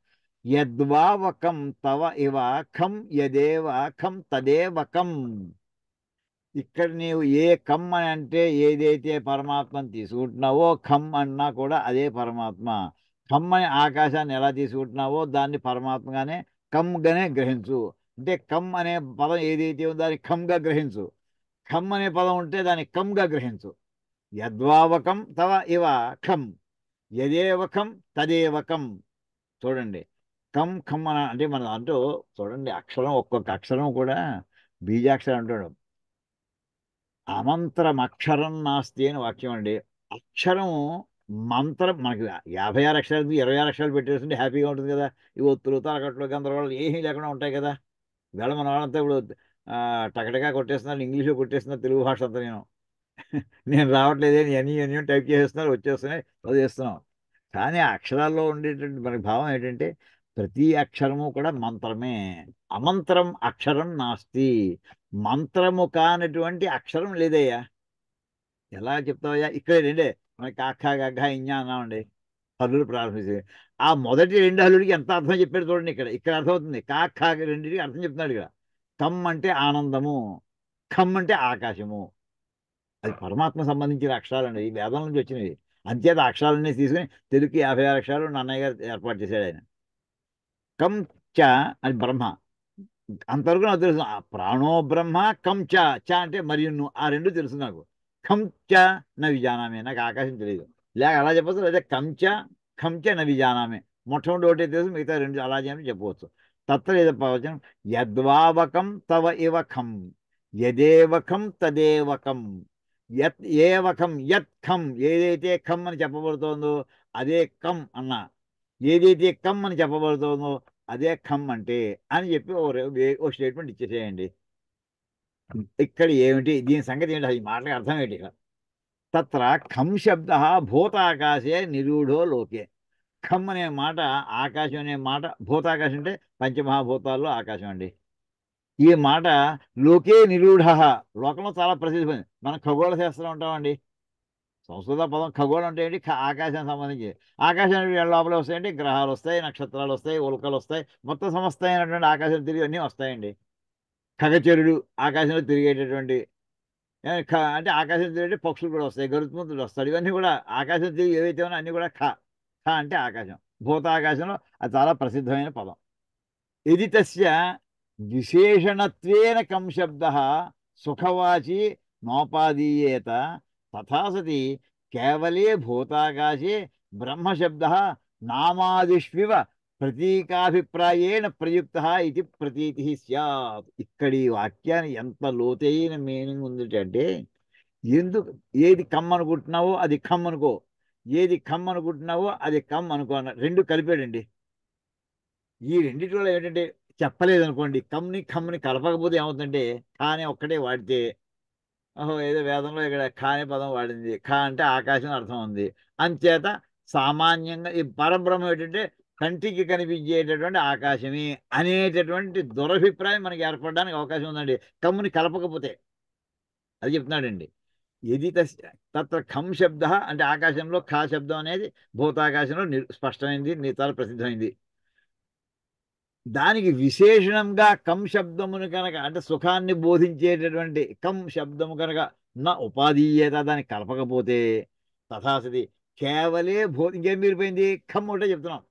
యద్వావకం తవ ఇవ ఖం యదేవ ఖం తదేవ కం. ఇక్కడ నీవు ఏ కమ్ అని అంటే ఏదైతే పరమాత్మని తీసుకుంటున్నావో ఖమ్ అన్నా కూడా అదే పరమాత్మ. ఖమ్ అని ఆకాశాన్ని ఎలా తీసుకుంటున్నావో దాన్ని పరమాత్మగానే కమ్గానే గ్రహించు. అంటే కమ్ అనే పదం ఏదైతే ఉందో దాన్ని ఖమ్గా గ్రహించు. ఖమ్ అనే పదం ఉంటే దాన్ని కమ్గా గ్రహించు. యద్వావకం తవ ఇవ ఖం యదేవకం తదేవకం. చూడండి, కమ్ ఖమ్ అని అంటే మనం అంటూ చూడండి, అక్షరం ఒక్కొక్క అక్షరం కూడా బీజాక్షరం అంటాడు. అమంతరం అక్షరం నాస్తి అని వాక్యం అండి. అక్షరం మంత్రం మనకి 56 అక్షరాలు 26 అక్షరాలు పెట్టేస్తుంటే హ్యాపీగా ఉంటుంది కదా. ఈ ఒత్తులు తలకట్లు గందరగోళాలు ఏమీ లేకుండా ఉంటాయి కదా. వేళ మన వాళ్ళంతా ఇప్పుడు టకటకా కొట్టేస్తున్నారు, ఇంగ్లీష్లో కొట్టేస్తున్నారు తెలుగు భాష అంతా. నేను రావట్లేదే ఎన్ని ఎన్ని టైప్ చేసేస్తున్నారు, వచ్చేస్తున్నాయి, చదివేస్తున్నాం. కానీ ఆ అక్షరాల్లో ఉండేటువంటి మనకి భావం ఏంటంటే ప్రతి అక్షరము కూడా మంత్రమే. అమంత్రం అక్షరం నాస్తి. మంత్రము కానటువంటి అక్షరం లేదయ్యా. ఎలా చెప్తావయ్యా? ఇక్కడ రెండే మనకి కాఖ గగ్గ ఇంజ అన్నామండి, హల్లులు ప్రారంభించి. ఆ మొదటి రెండు హల్లుడికి ఎంత అర్థం చెప్పాడు చూడండి. ఇక్కడ ఇక్కడ అర్థమవుతుంది. కాఖ రెండింటికి అర్థం చెప్తున్నాడు ఇక్కడ. కమ్ అంటే ఆనందము, ఖమ్ అంటే ఆకాశము. అది పరమాత్మ సంబంధించిన అక్షరాలండి, ఈ వేదం నుంచి వచ్చినవి. అంచేత ఆ అక్షరాలన్నీ తీసుకుని తెలుగుకి 56 అక్షరాలు నన్నయ్య గారు ఏర్పాటు చేశాడు ఆయన. కం చ అని బ్రహ్మ, అంతవరకు నాకు తెలుసు. ఆ ప్రాణో బ్రహ్మ కం చ, చ అంటే మరియు ఆ రెండు తెలుసు నాకు. ఖం చ న విజానామే, నాకు ఆకాశం తెలియదు. లేక అలా చెప్పచ్చు, లేదా కంచ ఖంచ న విజానామే. మొట్టమొదటి ఒకటే తెలుసు, మిగతా రెండు అలా అని చెప్పవచ్చు. తత్ర ఏదో ప్రవచనం యద్వావకం తవ ఇవ ఖం యదేవకం తదేవకం. యత్ ఏవకం యత్ ఖం, ఏదైతే ఖమ్ అని చెప్పబడుతోందో అదే కమ్ అన్న. ఏదైతే కమ్ అని చెప్పబడుతోందో అదే ఖమ్ అంటే అని చెప్పి ఓ స్టేట్మెంట్ ఇచ్చేసేయండి. ఇక్కడ ఏమిటి దీని సంగతి ఏంటి, అది మాటలకు అర్థం ఏంటి ఇక్కడ? తత్ర ఖం శబ్ద భూతాకాశే నిరూఢో లోకే. ఖమ్ అనే మాట, ఆకాశం అనే మాట, భూతాకాశం అంటే పంచమహాభూతాల్లో ఆకాశం అండి. ఈ మాట లోకే నిరూఢ, లోకంలో చాలా ప్రసిద్ధమైంది. మనం ఖగోళ శాస్త్రం ఉంటామండి. సంస్కృత పదం ఖగోళం అంటే ఏంటి? ఆకాశానికి సంబంధించి. ఆకాశానికి లోపల వస్తాయంటే గ్రహాలు వస్తాయి, నక్షత్రాలు వస్తాయి, ఉల్కలు వస్తాయి, మొత్తం సమస్తమైనటువంటి ఆకాశం తిరిగి అన్నీ వస్తాయండి. ఖగచరుడు ఆకాశంలో తిరిగేటటువంటి అంటే ఆకాశం తిరిగే పక్షులు కూడా వస్తాయి, గరుత్మంతుడు వస్తాడు. ఇవన్నీ కూడా ఆకాశం తిరిగి ఏవైతే ఉన్నాయో అన్నీ కూడా ఖ అంటే ఆకాశం. భూతాకాశంలో అది చాలా ప్రసిద్ధమైన పదం. ఇది తస్య విశేషణత్వేన కం శబ్ద సుఖవాచి నోపాదీయేత తథా సతి కేవలే భూతాకాశే బ్రహ్మశబ్ద నామాదిష్వివ ప్రతీకాభిప్రాయేణ ప్రయుక్త ఇది ప్రతీతి స్యాత్. ఇక్కడి వాక్యాన్ని ఎంత లోతైన మీనింగ్ ఉంది అంటే, ఎందుకు ఏది కమ్ అనుకుంటున్నావో అది ఖమ్ అనుకో, ఏది ఖమ్ అనుకుంటున్నావో అది కమ్ అనుకో అన్న రెండు కలిపాడండి. ఈ రెండిట్లో ఏంటంటే చెప్పలేదు అనుకోండి, కమ్ని ఖమ్ని కలపకపోతే ఏమవుతుందంటే ఖానే ఒక్కటే వాడితే, ఓహో ఏదో వేదంలో ఇక్కడ ఖానే పదం వాడింది, ఖా అంటే ఆకాశం అర్థం ఉంది. అంచేత సామాన్యంగా ఈ పరబ్రహ్మ ఏంటంటే కంటికి కనిపించేటటువంటి ఆకాశమే అనేటటువంటి దురభిప్రాయం మనకి ఏర్పడడానికి అవకాశం ఉందండి, కమ్ముని కలపకపోతే. అది చెప్తున్నాడండి. ఇది తత్ర ఖం శబ్ద అంటే ఆకాశంలో ఖా శబ్దం అనేది భూతాకాశంలో స్పష్టమైంది, చాలా ప్రసిద్ధమైంది. దానికి విశేషణంగా కం శబ్దమును కనుక అంటే సుఖాన్ని బోధించేటటువంటి కం శబ్దము కనుక నా ఉపాధీయేత దాన్ని కలపకపోతే తథాసతి కేవలే ఇంకేం మిగిలిపోయింది? ఖమ్ ఒకటే చెప్తున్నాం.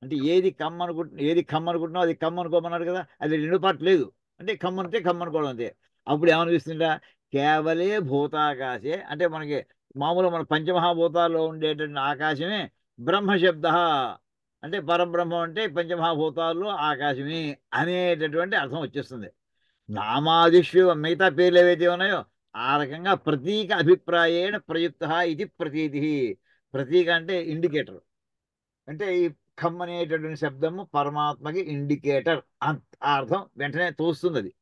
అంటే ఏది ఖమ్ అనుకుంటున్నావు అది కమ్ అనుకోమన్నాడు కదా, అది రెండు పార్ట్ లేదు. అంటే ఖమ్ అంటే ఖమ్ అనుకోవడం అంతే. అప్పుడు ఏమనిపిస్తుందా? కేవలే భూతాకాశే అంటే మనకి మామూలు మన పంచమహాభూతాల్లో ఉండేటువంటి ఆకాశమే బ్రహ్మశబ్ద అంటే పరబ్రహ్మం అంటే పంచమహాభూతాల్లో ఆకాశమే అనేటటువంటి అర్థం వచ్చేస్తుంది. నామాదిష్యు మిగతా పేర్లు ఏవైతే ఉన్నాయో ఆ రకంగా ప్రతీక అభిప్రాయేణ ప్రయుక్త ఇది ప్రతీతి. ప్రతీక అంటే ఇండికేటర్. అంటే ఈ ఖమ్ అనేటటువంటి శబ్దము పరమాత్మకి ఇండికేటర్, ఆ అర్థం వెంటనే తోస్తుంది. అది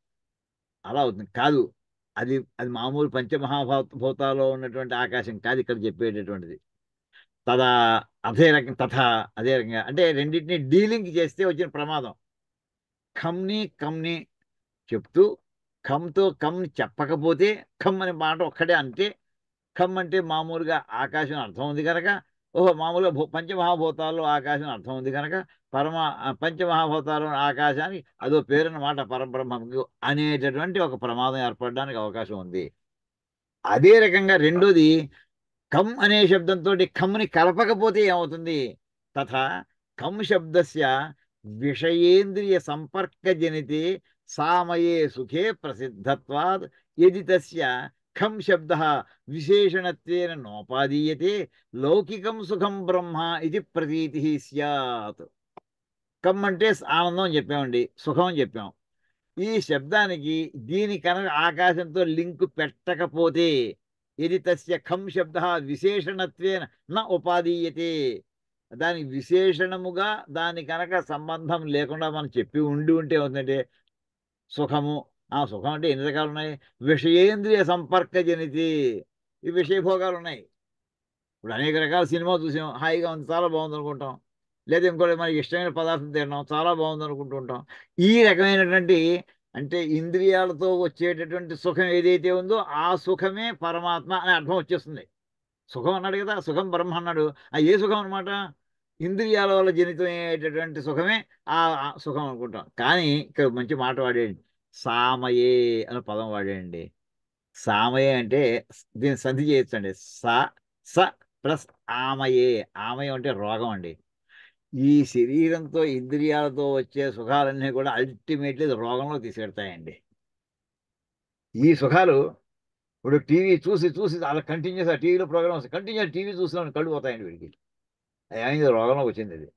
అలా అవుతుంది కాదు. అది అది మామూలు పంచమహాభూతాల్లో ఉన్నటువంటి ఆకాశం కాదు ఇక్కడ చెప్పేటటువంటిది. తదా అదే రకం తథా అదే రకంగా అంటే రెండింటిని డీలింక్ చేస్తే వచ్చిన ప్రమాదం. కమ్ని చెప్తూ ఖమ్తో కమ్ని చెప్పకపోతే ఖమ్ అనే మాట ఒక్కడే అంటే ఖమ్ అంటే మామూలుగా ఆకాశం అని అర్థం ఉంది కనుక, ఓహో మామూలుగా పంచమహాభూతాల్లో ఆకాశం అని అర్థం ఉంది కనుక పంచమహాభూతాలు ఆకాశానికి అదో పేరున్నమాట పరబ్రహ్మకు అనేటటువంటి ఒక ప్రమాదం ఏర్పడడానికి అవకాశం ఉంది. అదే రకంగా రెండోది, కమ్ అనే శబ్దంతో కమ్ని కలపకపోతే ఏమవుతుంది? తథా కమ్ శబ్దస్య విషయేంద్రియ సంపర్కజనితే సామయే సుఖే ప్రసిద్ధత్వాద్ యది తస్య ఖం శబ్ద విశేషణత్వేన నోపాదీయతే లౌకికం సుఖం బ్రహ్మ ఇది ప్రతీతి స్యాత్. కమ్ అంటే ఆనందం అని చెప్పామండి, సుఖం అని చెప్పాం. ఈ శబ్దానికి దీని కనుక ఆకాశంతో లింకు పెట్టకపోతే ఇది తస్య ఖం శబ్ద విశేషణత్వేన న ఉపాదీయతే, దానికి విశేషణముగా దాని కనుక సంబంధం లేకుండా మనం చెప్పి ఉంటే అవుతుందంటే సుఖము. ఆ సుఖం అంటే ఎన్ని రకాలు ఉన్నాయి? విషయేంద్రియ సంపర్క జనితి, ఈ విషయభోగాలు ఉన్నాయి. ఇప్పుడు అనేక రకాల సినిమా చూసాం, హాయిగా ఉంది, చాలా బాగుంది అనుకుంటాం. లేదా ఇంకోటి మనకి ఇష్టమైన పదార్థం తిన్నాం, చాలా బాగుంది అనుకుంటూ ఉంటాం. ఈ రకమైనటువంటి అంటే ఇంద్రియాలతో వచ్చేటటువంటి సుఖం ఏదైతే ఉందో ఆ సుఖమే పరమాత్మ అని అర్థం వచ్చేస్తుంది. సుఖం అన్నాడు కదా, సుఖం బ్రహ్మ అన్నాడు. ఆ ఏ సుఖం అనమాట? ఇంద్రియాల వల్ల జనితమయ్యేటటువంటి సుఖమే ఆ సుఖం అనుకుంటాం. కానీ ఇక్కడ మంచి మాట వాడేయండి, సామయే అనే పదం వాడేయండి. సామయే అంటే దీన్ని సంధి చేయొచ్చండి. స ప్లస్ ఆమయే. ఆమయం అంటే రోగం అండి. ఈ శరీరంతో ఇంద్రియాలతో వచ్చే సుఖాలన్నీ కూడా అల్టిమేట్లీ రోగంలో తీసుకెడతాయండి. ఈ సుఖాలు ఇప్పుడు టీవీ చూసి చూసి అలా కంటిన్యూస్, ఆ టీవీలో ప్రోగ్రామ్ వస్తుంది, కంటిన్యూస్ టీవీ చూసిన కళ్ళు పోతాయండి వీడికి. ఏమైంది? రోగంలోకి వచ్చింది అది.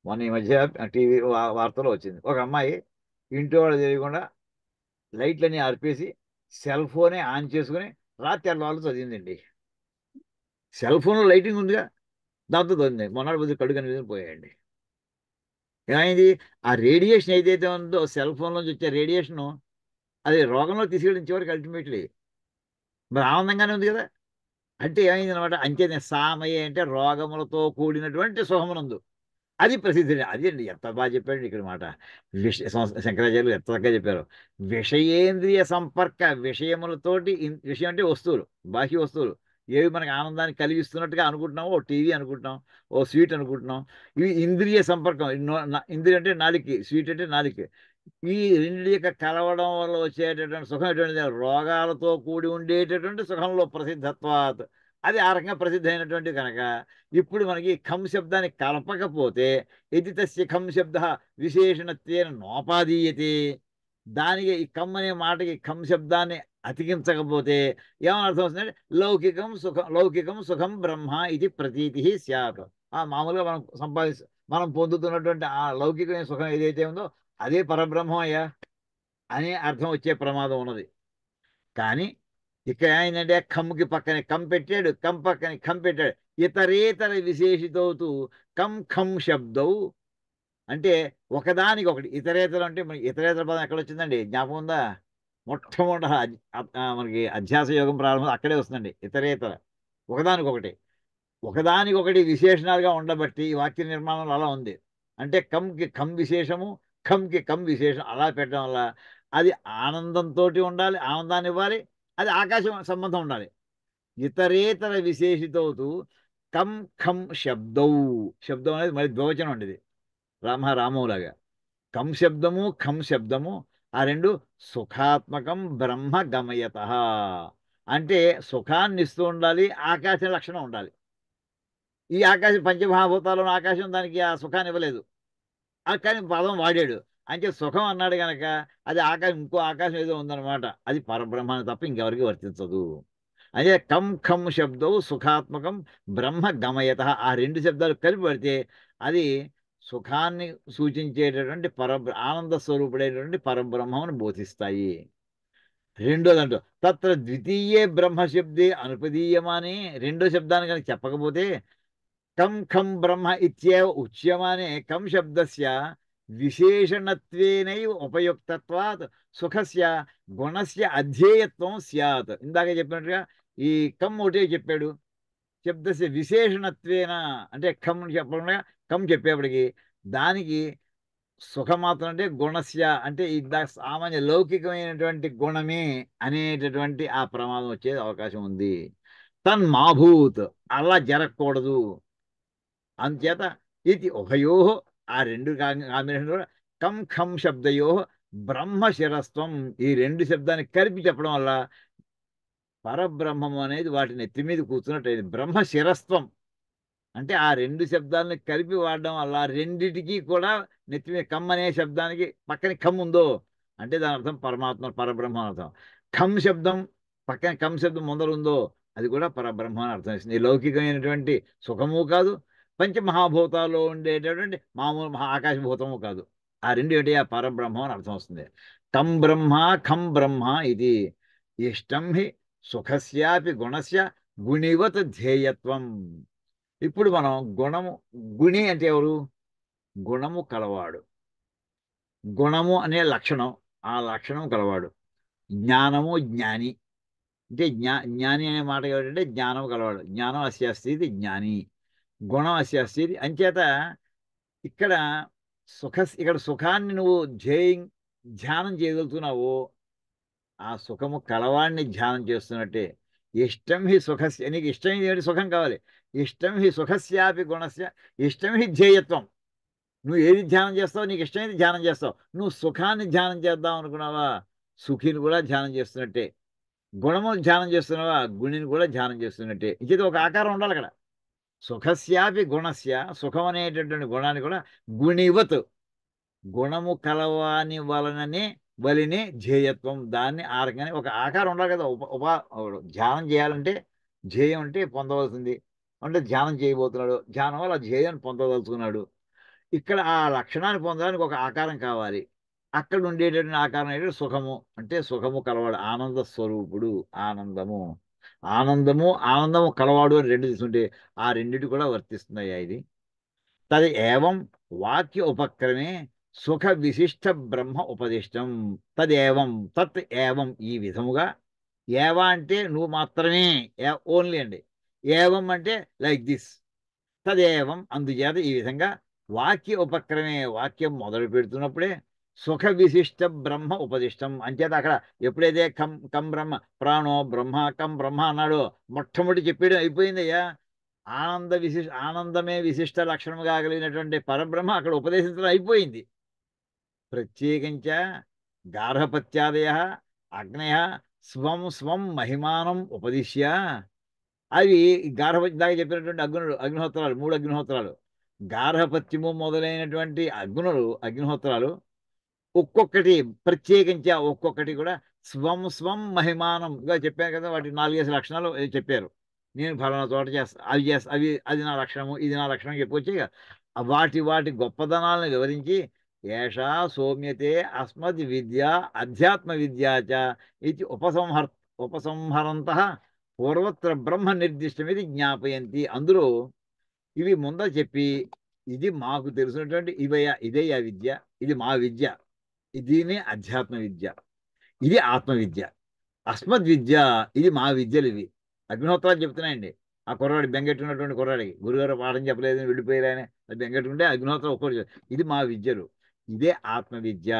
మొన్న ఈ మధ్య టీవీ వార్తలో వచ్చింది, ఒక అమ్మాయి ఇంటి వాళ్ళు తెలియకుండా లైట్లన్నీ ఆర్పేసి సెల్ ఫోనే ఆన్ చేసుకుని రాత్రి వాళ్ళు చదివిందండి. సెల్ ఫోన్లో లైటింగ్ ఉందిగా, దాంతో చదివింది. మొన్నటి బుద్ధి కళ్ళు కనిపించి పోయాయండి. ఏమైంది? ఆ రేడియేషన్ ఏదైతే ఉందో సెల్ ఫోన్ నుంచి వచ్చే రేడియేషను అది రోగంలో తీసుకెళ్ళిన చివరికి అల్టిమేట్లీ మరి ఆనందంగానే ఉంది కదా. అంటే ఏమైంది అనమాట? అంతేనే సామయ్య అంటే రోగములతో కూడినటువంటి సుఖమునందు అది ప్రసిద్ధి. అది అండి ఎంత బాగా చెప్పాడు ఇక్కడ మాట. శంకరాచార్యులు ఎంత చక్కగా చెప్పారు. విషయేంద్రియ సంపర్క, విషయములతోటి విషయం అంటే వస్తువులు, బాహ్య వస్తువులు ఏవి మనకి ఆనందాన్ని కలిగిస్తున్నట్టుగా అనుకుంటున్నాం. ఓ టీవీ అనుకుంటున్నాం, ఓ స్వీట్ అనుకుంటున్నాం. ఇవి ఇంద్రియ సంపర్కం. ఇంద్రియ అంటే నాలుక, స్వీట్ అంటే నాలుక. ఈ రెండింటి యొక్క కలవడం వల్ల వచ్చేటటువంటి సుఖం ఎటువంటిది? రోగాలతో కూడి ఉండేటటువంటి సుఖంలో ప్రసిద్ధత్వాత్, అది ఆ రకంగా ప్రసిద్ధి అయినటువంటి కనుక ఇప్పుడు మనకి ఖం శబ్దాన్ని కలపకపోతే ఇది తస్య ఖం శబ్ద విశేషణత్వేన నోపాదీయతే, దానికి ఈ కమ్ అనే మాటకి ఖం శబ్దాన్ని అతికించకపోతే ఏమని అర్థం వస్తుందంటే లౌకికం సుఖం బ్రహ్మ ఇది ప్రతీతి స్యాత్. ఆ మామూలుగా మనం పొందుతున్నటువంటి ఆ లౌకికమైన సుఖం ఏదైతే ఉందో అదే పరబ్రహ్మం అయ్యా అనే అర్థం వచ్చే ప్రమాదం ఉన్నది. కానీ ఇక్కడ ఏమైందంటే కమ్ముకి పక్కనే కం పెట్టాడు, కం పక్కనే కం పెట్టాడు. ఇతరేతర విశేషితవుతూ కం ఖం శబ్దం అంటే ఒకదానికి ఒకటి. ఇతరేతరం అంటే మనకి ఇతరేతర పదం ఎక్కడ వచ్చిందండి? జ్ఞాపకం ఉందా? మొట్టమొదట మనకి అధ్యాస యోగం ప్రారంభం అక్కడే వస్తుందండి. ఇతరేతర ఒకదానికొకటి, ఒకదానికొకటి విశేషణాలుగా ఉండబట్టి ఈ వాక్య నిర్మాణంలో అలా ఉంది. అంటే కంకి కం విశేషము, ఖంకి కం విశేషం అలా పెట్టడం వల్ల అది ఆనందంతో ఉండాలి, ఆనందాన్ని ఇవ్వాలి, అది ఆకాశం సంబంధం ఉండాలి. ఇతరేతర విశేషితవుతూ కం ఖం శబ్దౌ. శబ్దం అనేది మరి ద్వచనం అండి ఇది, రామలాగా. కం శబ్దము ఖం శబ్దము ఆ రెండు సుఖాత్మకం బ్రహ్మ గమయత అంటే సుఖాన్ని ఇస్తూ ఉండాలి, ఆకాశ లక్షణం ఉండాలి. ఈ ఆకాశం పంచమహాభూతాలను ఆకాశం దానికి ఆ సుఖాన్ని ఇవ్వలేదు, కానీ పదం వాడాడు. అంటే సుఖం అన్నాడు కనుక అది ఆకాశం, ఇంకో ఆకాశం ఏదో ఉందన్నమాట. అది పరబ్రహ్మాన్ని తప్ప ఇంకెవరికి వర్తించదు. అదే కం ఖం శబ్దం సుఖాత్మకం బ్రహ్మ గమయత, ఆ రెండు శబ్దాలు కలిపి పడితే అది సుఖాన్ని సూచించేటటువంటి ఆనంద స్వరూపుడైనటువంటి పరబ్రహ్మను బోధిస్తాయి. రెండోదంటూ తత్ర ద్వితీయే బ్రహ్మశబ్దే అనుపదీయమానే, రెండో శబ్దాన్ని కనుక చెప్పకపోతే కం ఖం బ్రహ్మ ఇత్యేవ ఉచ్యమానే కం శబ్దస్య విశేషణత్వేనైవ ఉపయుక్తత్వాత్ సుఖస్య గుణస్య అధ్యేయత్వం స్యాత్. ఇందాక చెప్పినట్టుగా ఈ కం ఒకటే చెప్పాడు, శబ్దస్య విశేషణత్వేన అంటే ఖం చెప్పకుండా కం చెప్పేప్పటికి దానికి సుఖమాత్రం అంటే గుణస్య అంటే సామాన్య లౌకికమైనటువంటి గుణమే అనేటటువంటి ఆ ప్రమాదం వచ్చే అవకాశం ఉంది. తన్మాభూత్ అలా జరగకూడదు. అందుచేత ఇది ఉభయో ఆ రెండు కాంబినేషన్ కూడా కం ఖం శబ్దయో బ్రహ్మశిరస్వం ఈ రెండు శబ్దాన్ని కలిపి చెప్పడం వల్ల పరబ్రహ్మము అనేది వాటి నెత్తి మీద కూర్చున్నట్టు బ్రహ్మశిరస్వం అంటే ఆ రెండు శబ్దాలను కలిపి వాడడం వల్ల రెండిటికి కూడా నెత్తి మీద కమ్ అనే శబ్దానికి పక్కన కమ్ ఉందో అంటే దాని అర్థం పరమాత్మ పరబ్రహ్మ అని అర్థం. ఖం శబ్దం పక్కన కమ్ శబ్దం ముందర ఉందో అది కూడా పరబ్రహ్మ అని అర్థం ఇస్తుంది. లౌకికమైనటువంటి సుఖము కాదు, పంచమహాభూతాల్లో ఉండేటటువంటి మామూలు ఆకాశభూతము కాదు. ఆ రెండు ఏంటి ఆ పరబ్రహ్మ అని అర్థం వస్తుంది. కం బ్రహ్మ ఖం బ్రహ్మ ఇది ఇష్టం హి సుఖస్యాపి గుణస్య గుణివత్ ధ్యేయత్వం. ఇప్పుడు మనం గుణము గుణి అంటే ఎవరు? గుణము కలవాడు. గుణము అనే లక్షణం, ఆ లక్షణం కలవాడు. జ్ఞానము జ్ఞాని అంటే జ్ఞాని అనే మాట ఏమిటంటే జ్ఞానం కలవాడు. జ్ఞానం అస్యాస్తి ఇది జ్ఞాని, గుణం అస్యాస్తి ఇది. అంచేత ఇక్కడ ఇక్కడ సుఖాన్ని నువ్వు ధ్యానం చేయగలుగుతున్నావు. ఆ సుఖము కలవాడిని ధ్యానం చేస్తున్నట్టే. ఇష్టం హి సుఖస్య నీకు ఇష్టం ఏమిటి? సుఖం కావాలి. ఇష్టం హి సుఖస్యాపి గుణస్య ఇష్టం హి ధ్యేయత్వం. నువ్వు ఏది ధ్యానం చేస్తావు? నీకు ఇష్టమైంది ధ్యానం చేస్తావు. నువ్వు సుఖాన్ని ధ్యానం చేద్దాం అనుకున్నావా? సుఖిని కూడా ధ్యానం చేస్తున్నట్టే. గుణము ధ్యానం చేస్తున్నావా? గుణిని కూడా ధ్యానం చేస్తున్నట్టే. ఇది ఒక ఆకారం ఉండాలి అక్కడ. సుఖస్యాపి గుణస్య సుఖం అనేటటువంటి గుణాన్ని కూడా గుణివత్ గుణము కలవాని వలనే ధ్యేయత్వం. దాన్ని ఆ రకంగానే ఒక ఆకారం ఉండాలి కదా. ధ్యానం చేయాలంటే ధ్యేయం అంటే పొందవలసింది అంటే ధ్యానం చేయబోతున్నాడు. ధ్యానం వల్ల ధ్యేయాన్ని పొందదలుచుకున్నాడు. ఇక్కడ ఆ లక్షణాన్ని పొందడానికి ఒక ఆకారం కావాలి. అక్కడ ఉండేటటువంటి ఆకారం ఏంటంటే సుఖము. అంటే సుఖము కలవాడు, ఆనంద స్వరూపుడు. ఆనందము కలవాడు అని రెండు తీసుకుంటే ఆ రెండిటి కూడా వర్తిస్తున్నాయా ఇది? తది ఏవం వాక్య ఉపక్రమే సుఖ విశిష్ట బ్రహ్మ ఉపదిష్టం. తత్ ఏవం ఈ విధముగా. ఏవ అంటే నువ్వు మాత్రమే, ఓన్లీ అండి. ఏవం అంటే లైక్ దిస్. తదేవం అందుచేత ఈ విధంగా వాక్య ఉపక్రమే వాక్యం మొదలు పెడుతున్నప్పుడే సుఖ విశిష్ట బ్రహ్మ ఉపదిష్టం. అంచేత అక్కడ ఎప్పుడైతే కం బ్రహ్మ ప్రాణో బ్రహ్మ కం బ్రహ్మ అన్నాడో మొట్టమొదటి చెప్పేయడం అయిపోయిందయ్యా. ఆనందమే విశిష్ట లక్షణముగా కలిగినటువంటి పరబ్రహ్మ అక్కడ ఉపదేశించడం అయిపోయింది. ప్రత్యేకించ గార్హపత్యాదయ అగ్నయ స్వం స్వం మహిమానం ఉపదిశ్య. అవి గార్హపత్యం దాకా చెప్పినటువంటి అగ్నిహోత్రాలు 3 అగ్నిహోత్రాలు, గార్హపత్యము మొదలైనటువంటి అగ్నిహోత్రాలు ఒక్కొక్కటి ప్రత్యేకించి ఒక్కొక్కటి కూడా స్వం స్వం మహిమానంగా చెప్పాను కదా. వాటి 4 లక్షణాలు చెప్పారు. నేను ఫలానా చోట చేస్తా, అది నా లక్షణము, ఇది నా లక్షణం చెప్పొచ్చి వాటి గొప్పదనాలను వివరించి ఏషా సౌమ్యతే అస్మద్ విద్య అధ్యాత్మ విద్యాచ ఇది ఉపసంహరంత పూర్వత్ర బ్రహ్మ నిర్దిష్టమిది జ్ఞాపయంతి. అందులో ఇవి ముందర చెప్పి ఇది మాకు తెలిసినటువంటి ఇదే ఆ విద్య, ఇది మా విద్య, దీని అధ్యాత్మ విద్య, ఇది ఆత్మ విద్య, అస్మద్ విద్య ఇది మా విద్యలు. ఇవి అగ్నిహోత్రాలు చెప్తున్నాయండి. ఆ కుర్రాడు బెంగెట్టుకున్నటువంటి కుర్రాడికి గురుగారు పాఠం చెప్పలేదని వెళ్ళిపోయారని అది బెంగెట్టుకుంటే అగ్నిహోత్రం ఒక్కటి ఇది మా విద్యలు, ఇదే ఆత్మ విద్య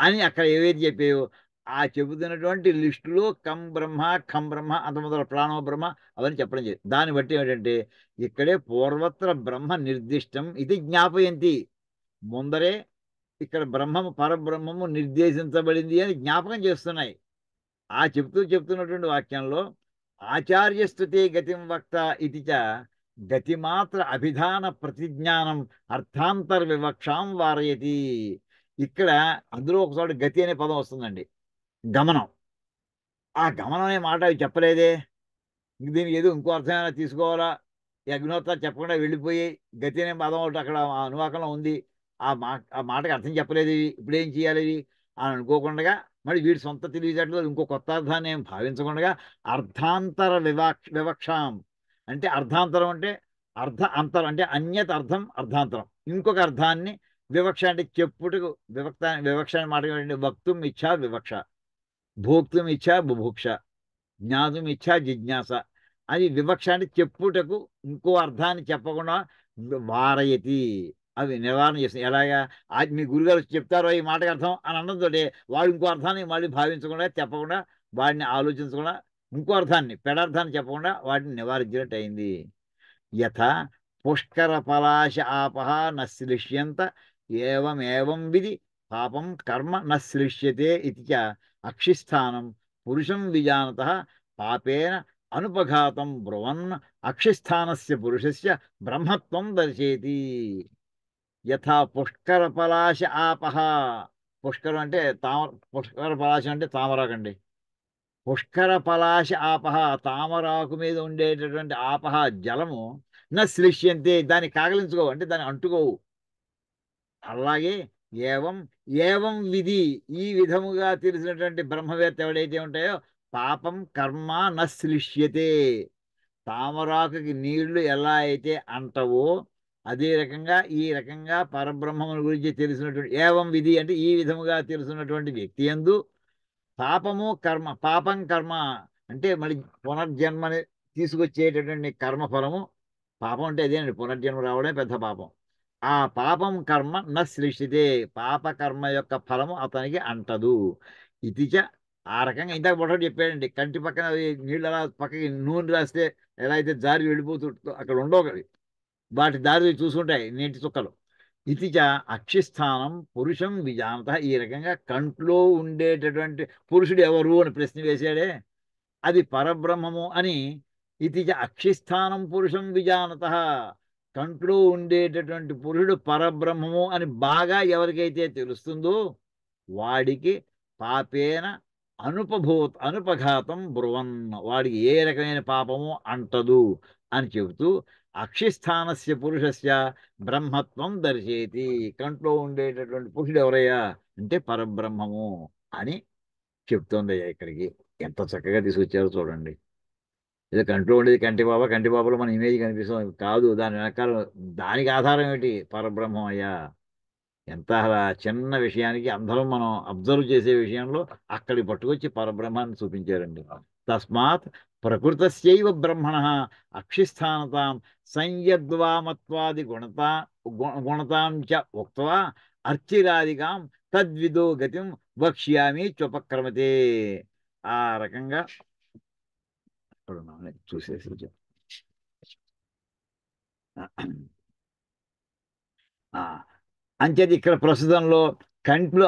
అని అక్కడ ఏవైతే చెప్పాయో ఆ చెబుతున్నటువంటి లిస్టులో కం బ్రహ్మ ఖం బ్రహ్మ అంత మొదల ప్రాణో బ్రహ్మ అవన్నీ చెప్పడం జరిగింది. దాన్ని బట్టి ఏమిటంటే ఇక్కడే పూర్వత్ర బ్రహ్మ నిర్దిష్టం ఇది జ్ఞాపయంతి. ముందరే ఇక్కడ పరబ్రహ్మము నిర్దేశించబడింది అని జ్ఞాపకం చేస్తున్నాయి. ఆ చెప్తున్నటువంటి వాక్యంలో ఆచార్యస్తుతే గతిం వక్త ఇది చ గతిమాత్ర అభిధాన ప్రతిజ్ఞానం అర్థాంతర వివక్షాం వారయతి. ఇక్కడ అందులో ఒకసారి గతి అనే పదం వస్తుందండి, గమనం. ఆ గమనం అనే మాట అవి చెప్పలేదే. దీనికి ఏదో ఇంకో అర్థమైనా తీసుకోవాలా? ఈ అగ్నిహోత్రాలు చెప్పకుండా వెళ్ళిపోయి గతి అనే పదం ఒకటి అక్కడ అనువాకంలో ఉంది. ఆ మాటకి అర్థం చెప్పలేదు. ఇప్పుడు ఏం చేయాలి అని అనుకోకుండా మరి వీడి సొంత తెలివితేటలో ఇంకో కొత్త అర్థాన్ని ఏం భావించకుండా అర్థాంతర వివక్షాం అంటే అర్థాంతరం అంటే అంతరం అంటే అన్యత అర్థం అర్థాంతరం, ఇంకొక అర్థాన్ని వివక్ష అంటే చెప్పుటకు వివక్ష అనే మాట ఏంటంటే వక్తుం ఇచ్చా వివక్ష, భోక్తుం ఇచ్చా బుభుక్ష, జ్ఞాతం ఇచ్చా జిజ్ఞాస. అది వివక్ష అంటే చెప్పుటకు ఇంకో అర్థాన్ని చెప్పకుండా వారయతి, అవి నివారణ చేస్తాయి. ఎలాగా మీ గురుగారు చెప్తారో ఈ మాటకి అర్థం అని అన్నతో వాడు ఇంకో అర్థాన్ని మళ్ళీ భావించకుండా చెప్పకుండా వాడిని ఆలోచించకుండా ఇంకో అర్థాన్ని పెడార్థాన్ని చెప్పకుండా వాటిని నివారించినట్టు అయింది. యథ పుష్కర పలాశ ఆపహ నశ్లిష్యంత ఏవం విధి పాపం కర్మ నశ్లిష్యతే ఇది చ అక్షిస్థానం పురుషం విజానత పాపేన అనుపఘాతం బ్రువన్ అక్షిస్థానస్య పురుషస్య బ్రహ్మత్వం దర్శయతి. యథా పుష్కర పలాశ ఆపహ, పుష్కరం అంటే పుష్కర పలాశం అంటే తామరాకండి. పుష్కర పలాశ ఆపహ, తామరాకు మీద ఉండేటటువంటి ఆపహ జలము శ్లిష్యంతే, దాన్ని కాగలించుకోవు అంటే దాన్ని అంటుకోవు. అలాగే ఏవం ఏవం విధి, ఈ విధముగా తెలిసినటువంటి బ్రహ్మవేత్త ఎవడైతే ఉంటాయో పాపం కర్మ శ్లిష్యతే, తామరాకుకి నీళ్లు ఎలా అయితే అంటవో అదే రకంగా ఈ రకంగా పరబ్రహ్మముల గురించి తెలిసినటువంటి ఏవం విధి అంటే ఈ విధముగా తెలిసినటువంటి వ్యక్తి యందు పాపం కర్మ అంటే మళ్ళీ పునర్జన్మని తీసుకొచ్చేటటువంటి కర్మఫలము. పాపం అంటే అదేనండి, పునర్జన్మ రావడమే పెద్ద పాపం. ఆ పాపం కర్మ శ్లిష్యతే, పాప కర్మ యొక్క ఫలము అతనికి అంటదు. ఇతిచ, ఆ రకంగా ఇందాక పొట్టడు చెప్పాడండి, కంటి పక్కన నీళ్ళు అలా పక్కకి నూనె రాస్తే ఎలా అయితే జారి వెళ్ళిపోతుందో అక్కడ ఉండవు అవి, వాటి దారి చూసుకుంటాయి నీటి చుక్కలు. ఇతిచ అక్షిస్థానం పురుషం విజానత, ఈ రకంగా కంట్లో ఉండేటటువంటి పురుషుడు ఎవరు అని ప్రశ్న వేశాడే అది పరబ్రహ్మము అని. ఇతిచ అక్షిస్థానం పురుషం విజానత, కంట్లో ఉండేటటువంటి పురుషుడు పరబ్రహ్మము అని బాగా ఎవరికైతే తెలుస్తుందో వాడికి పాపేన అనుపఘాతం బ్రువన్, వాడికి ఏ రకమైన పాపము అంటదు అని చెబుతూ అక్షిస్థానస్య పురుషస్య బ్రహ్మత్వం దర్శేతి, కంట్లో ఉండేటటువంటి పురుషుడు ఎవరయ్యా అంటే పరబ్రహ్మము అని చెప్తోందయ్యా ఇక్కడికి. ఎంత చక్కగా తీసుకొచ్చారో చూడండి. ఏదో కంట్లో ఉండేది కంటి బాబులో మన ఇమేజ్ కనిపిస్తుంది కాదు, దాని వెనకాల దానికి ఆధారం ఏమిటి? పరబ్రహ్మం అయ్యా. ఎంత చిన్న విషయానికి అందరం మనం అబ్జర్వ్ చేసే విషయంలో అక్కడి పట్టుకొచ్చి పరబ్రహ్మాన్ని చూపించారండి. తస్మాత్ ప్రకృతస్యైవ బ్రహ్మణ అక్షిస్థానతాం సంయద్వామత్వాది గుణతాం చ ఉక్త్వా అర్చిరాదికాం తద్విదో గతిం వక్ష్యామి చ్యుపక్రమతే. ఆ రకంగా చూసేసి అంచేది ఇక్కడ ప్రస్తుతంలో కంట్లో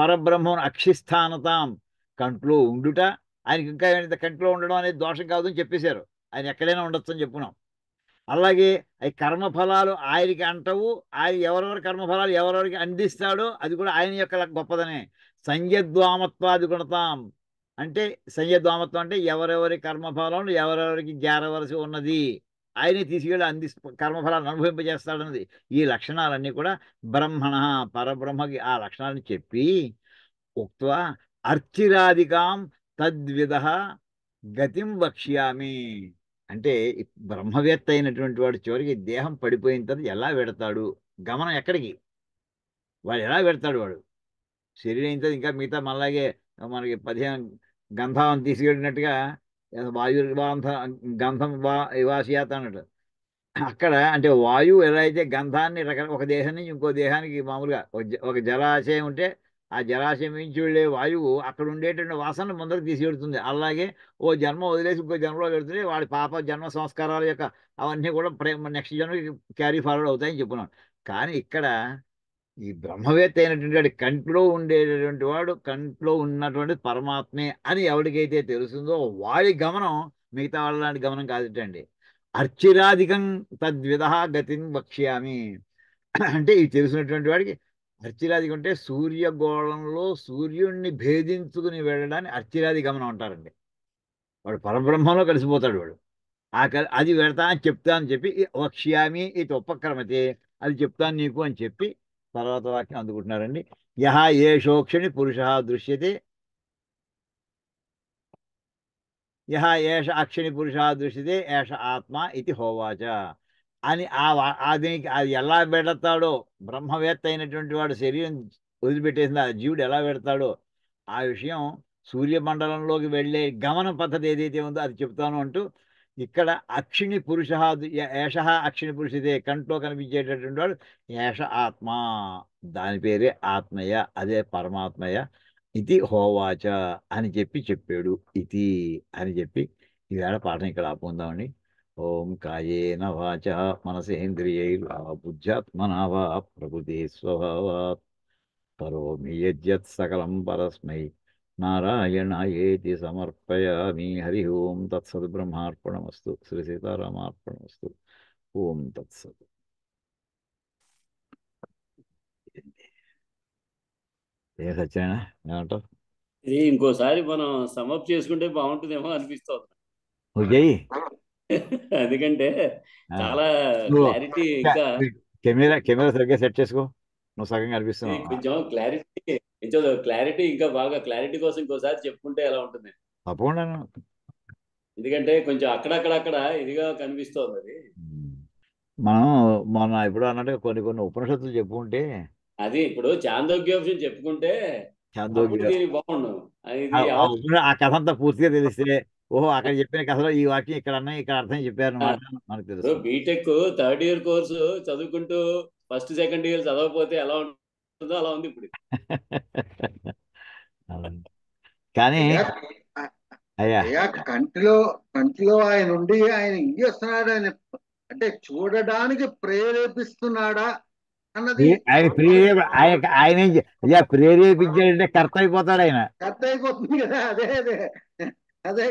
పరబ్రహ్మం అక్షిస్థానతాం, కంట్లో ఉండుట. ఆయనకి ఇంకా ఏంటంటే కంట్లో ఉండడం అనేది దోషం కాదు అని చెప్పేశారు. ఆయన ఎక్కడైనా ఉండొచ్చు అని చెప్పుకున్నాం. అలాగే ఈ కర్మఫలాలు ఆయనకి అంటవు, ఆయన ఎవరెవరి కర్మఫలాలు ఎవరెవరికి అందిస్తాడో అది కూడా ఆయన యొక్క గొప్పదనే. సంయద్వామత్వాది గుణతాం అంటే, సంయద్వామత్వం అంటే ఎవరెవరి కర్మఫలం ఎవరెవరికి చేరవలసి ఉన్నది ఆయనే తీసుకెళ్ళి కర్మఫలాలను అనుభవింపజేస్తాడన్నది. ఈ లక్షణాలన్నీ కూడా బ్రహ్మణ పరబ్రహ్మకి ఆ లక్షణాలను చెప్పి ఉక్త్వా అర్చిరాదికాం తద్విధ గతిం వక్ష్యామి అంటే, బ్రహ్మవేత్త అయినటువంటి వాడు చివరికి దేహం పడిపోయిన తర్వాత ఎలా పెడతాడు, గమనం ఎక్కడికి, వాడు ఎలా పెడతాడు, వాడు శరీరం అయిన తర్వాత ఇంకా మిగతా మనలాగే మనకి 15 గంధం తీసుకెళ్ళినట్టుగా వాయుర్వాంధ గంధం ఇవాసియాత అన్నట్టు. అక్కడ అంటే వాయువు ఎలా అయితే గంధాన్ని ఒక దేశం నుంచి ఇంకో దేశానికి మామూలుగా ఒక జలాశయం ఉంటే ఆ జలాశయం నుంచి వెళ్ళే వాయువు అక్కడ ఉండేటువంటి వాసన ముందరకు తీసుకెడుతుంది. అలాగే ఓ జన్మ వదిలేసి ఇంకో జన్మలో వెళుతుంది. వాడి పాప జన్మ సంస్కారాల యొక్క అవన్నీ కూడా నెక్స్ట్ జన్మకి క్యారీ ఫార్వర్డ్ అవుతాయని చెప్పుకున్నాం. కానీ ఇక్కడ ఈ బ్రహ్మవేత్త అయినటువంటి వాడి కంట్లో ఉండేటటువంటి వాడు కంట్లో ఉన్నటువంటి పరమాత్మే అని ఎవరికైతే తెలుస్తుందో వాడి గమనం మిగతా వాళ్ళ లాంటి గమనం కాదుటండి. అర్చిరాధికం తద్విధ గతిని వక్ష్యామి అంటే ఇది తెలిసినటువంటి వాడికి అర్చిరాధికం అంటే సూర్యగోళంలో సూర్యుడిని భేదించుకుని వెళ్ళడాన్ని అర్చిరాది గమనం అంటారండి. వాడు పరబ్రహ్మంలో కలిసిపోతాడు వాడు. అది పెడతా అని చెప్తా అని చెప్పి వక్ష్యామి ఇది ఉపక్రమతే, అది చెప్తాను నీకు అని చెప్పి తర్వాత వాక్యం అందుకుంటున్నారండి. యహ ఏషోక్షిణి పురుష దృశ్యతే, యహ ఏష అక్షిణి పురుష దృశ్యతే ఏష ఆత్మ ఇది హోవాచ అని దీనికి అది ఎలా పెడతాడో, బ్రహ్మవేత్త అయినటువంటి వాడు శరీరం వదిలిపెట్టేసింది ఆ జీవుడు ఎలా పెడతాడో ఆ విషయం సూర్యమండలంలోకి వెళ్ళే గమన పద్ధతి ఏదైతే ఉందో అది చెప్తాను అంటూ ఇక్కడ అక్షిణి పురుష ఏష అక్షిణి పురుషితే కంట్లో కనిపించేటటువంటి వాడు ఏష ఆత్మ, దాని పేరే ఆత్మయ, అదే పరమాత్మయ. ఇది హోవాచ అని చెప్పాడు. ఇది అని చెప్పి ఈవేళ పాఠం ఇక్కడ ఆపుకుందామండి. ఓం కాయేన వాచ మనసేంద్రియైర్వా బుద్ధ్యాత్మనా వా ప్రకృతి స్వభావాత్ కరోమి యద్యత్ సకలం పరస్మై నారాయణాయేతి సమర్పయామి. హరి ఓం తత్సత్. బ్రహ్మార్పణమస్తు. శ్రీ సీతారామార్పణమస్తు. ఓం తత్సత్. ఏ సత్యనారాయణ ఏమంటావు? ఇది ఇంకోసారి మనం సమప్ చేసుకుంటే బాగుంటుందేమో అనిపిస్తుంది. నువ్వు చెయ్యి. ఎందుకంటే చాలా నువ్వు క్లారిటీ ఇంకా కెమెరా సరిగ్గా సెట్ చేసుకో. నువ్వు సగం కనిపిస్తున్నావు. కొంచెం క్లారిటీ ఇంకా బాగా క్లారిటీ కోసం ఇంకోసారి చెప్పుకుంటే ఎలా ఉంటుంది. తప్పకుండా. ఎందుకంటే కొంచెం అక్కడక్కడ ఇదిగా కనిపిస్తుంది అది. మనం మొన్న ఇప్పుడు అన్నట్టుగా కొన్ని ఉపనిషత్తులు చెప్పుకుంటే అది ఇప్పుడు చాందోగ్యోపనిషత్తు చెప్పుకుంటే దీనికి బాగుండు. ఆ కథ అంతా పూర్తిగా తెలిస్తే ఓహో అక్కడ చెప్పిన కథలో ఈ వాక్యం ఇక్కడ అన్నా ఇక్కడ అర్థం చెప్పారు అన్నమాట మనకు తెలుసు. బీటెక్ థర్డ్ ఇయర్ కోర్సు చదువుకుంటూ ఫస్ట్ సెకండ్ ఇయర్ చదవకపోతే ఎలా ఉంటుందో అలా ఉంది ఇప్పుడు. కానీ అయ్యా కంటిలో ఆయన ఉండి ఆయన ఏం చేస్తున్నాడు, ఆయన అంటే చూడడానికి ప్రేరేపిస్తున్నాడా అన్నది. ఆయన ప్రేరేపించాడంటే కర్త అయిపోతాడు. ఆయన కర్త అయిపోతుంది కదా. అదే